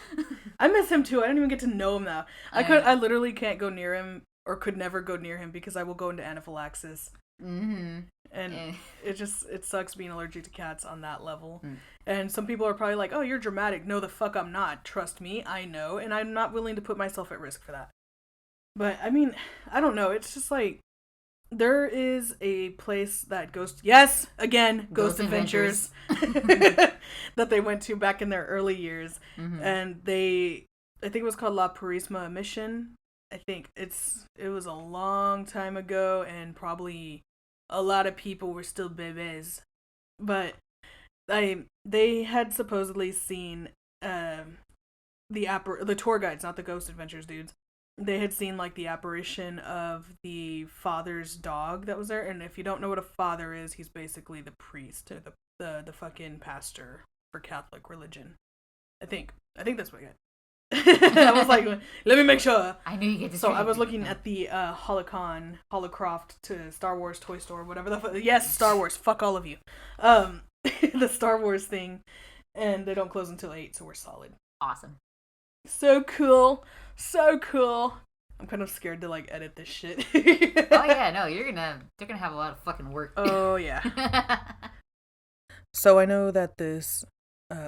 I miss him too. I don't even get to know him now. I literally can't go near him, or could never go near him because I will go into anaphylaxis. And it sucks being allergic to cats on that level. And some people are probably like, "Oh, you're dramatic." No, the fuck I'm not. Trust me, I know, and I'm not willing to put myself at risk for that. But I mean, I don't know. It's just like there is a place that Ghost Adventures that they went to back in their early years, and I think it was called La Purisma Mission. I think it was a long time ago, and probably a lot of people were still bebés, but they had supposedly seen the tour guides, not the Ghost Adventures dudes. They had seen like the apparition of the father's dog that was there, and if you don't know what a father is, he's basically the priest or the fucking pastor for Catholic religion. I think that's what I got. I was like, let me make sure. I knew you get this. So I was looking at the Holocroft to Star Wars Toy Store, whatever the fuck. Yes, Star Wars. Fuck all of you. The Star Wars thing, and they don't close until 8, so we're solid. Awesome. So cool. I'm kind of scared to like edit this shit. Oh yeah, no, they're gonna have a lot of fucking work. Oh yeah. So I know that this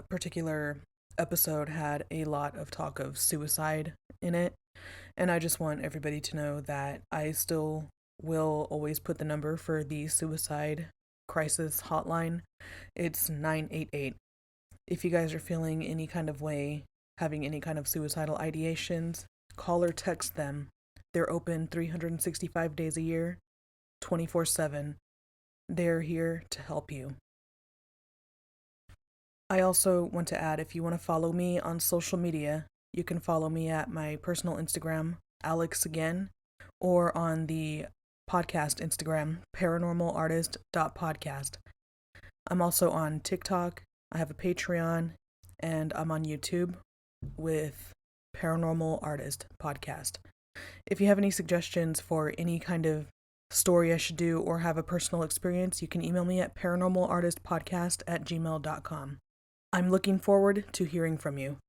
particular episode had a lot of talk of suicide in it, and I just want everybody to know that I still will always put the number for the suicide crisis hotline. It's 988. If you guys are feeling any kind of way, having any kind of suicidal ideations, call or text them. They're open 365 days a year, 24/7. They're here to help you. I also want to add, if you want to follow me on social media, you can follow me at my personal Instagram, Alex Again, or on the podcast Instagram, paranormalartist.podcast. I'm also on TikTok, I have a Patreon, and I'm on YouTube with Paranormal Artist Podcast. If you have any suggestions for any kind of story I should do or have a personal experience, you can email me at paranormalartistpodcast@gmail.com. I'm looking forward to hearing from you.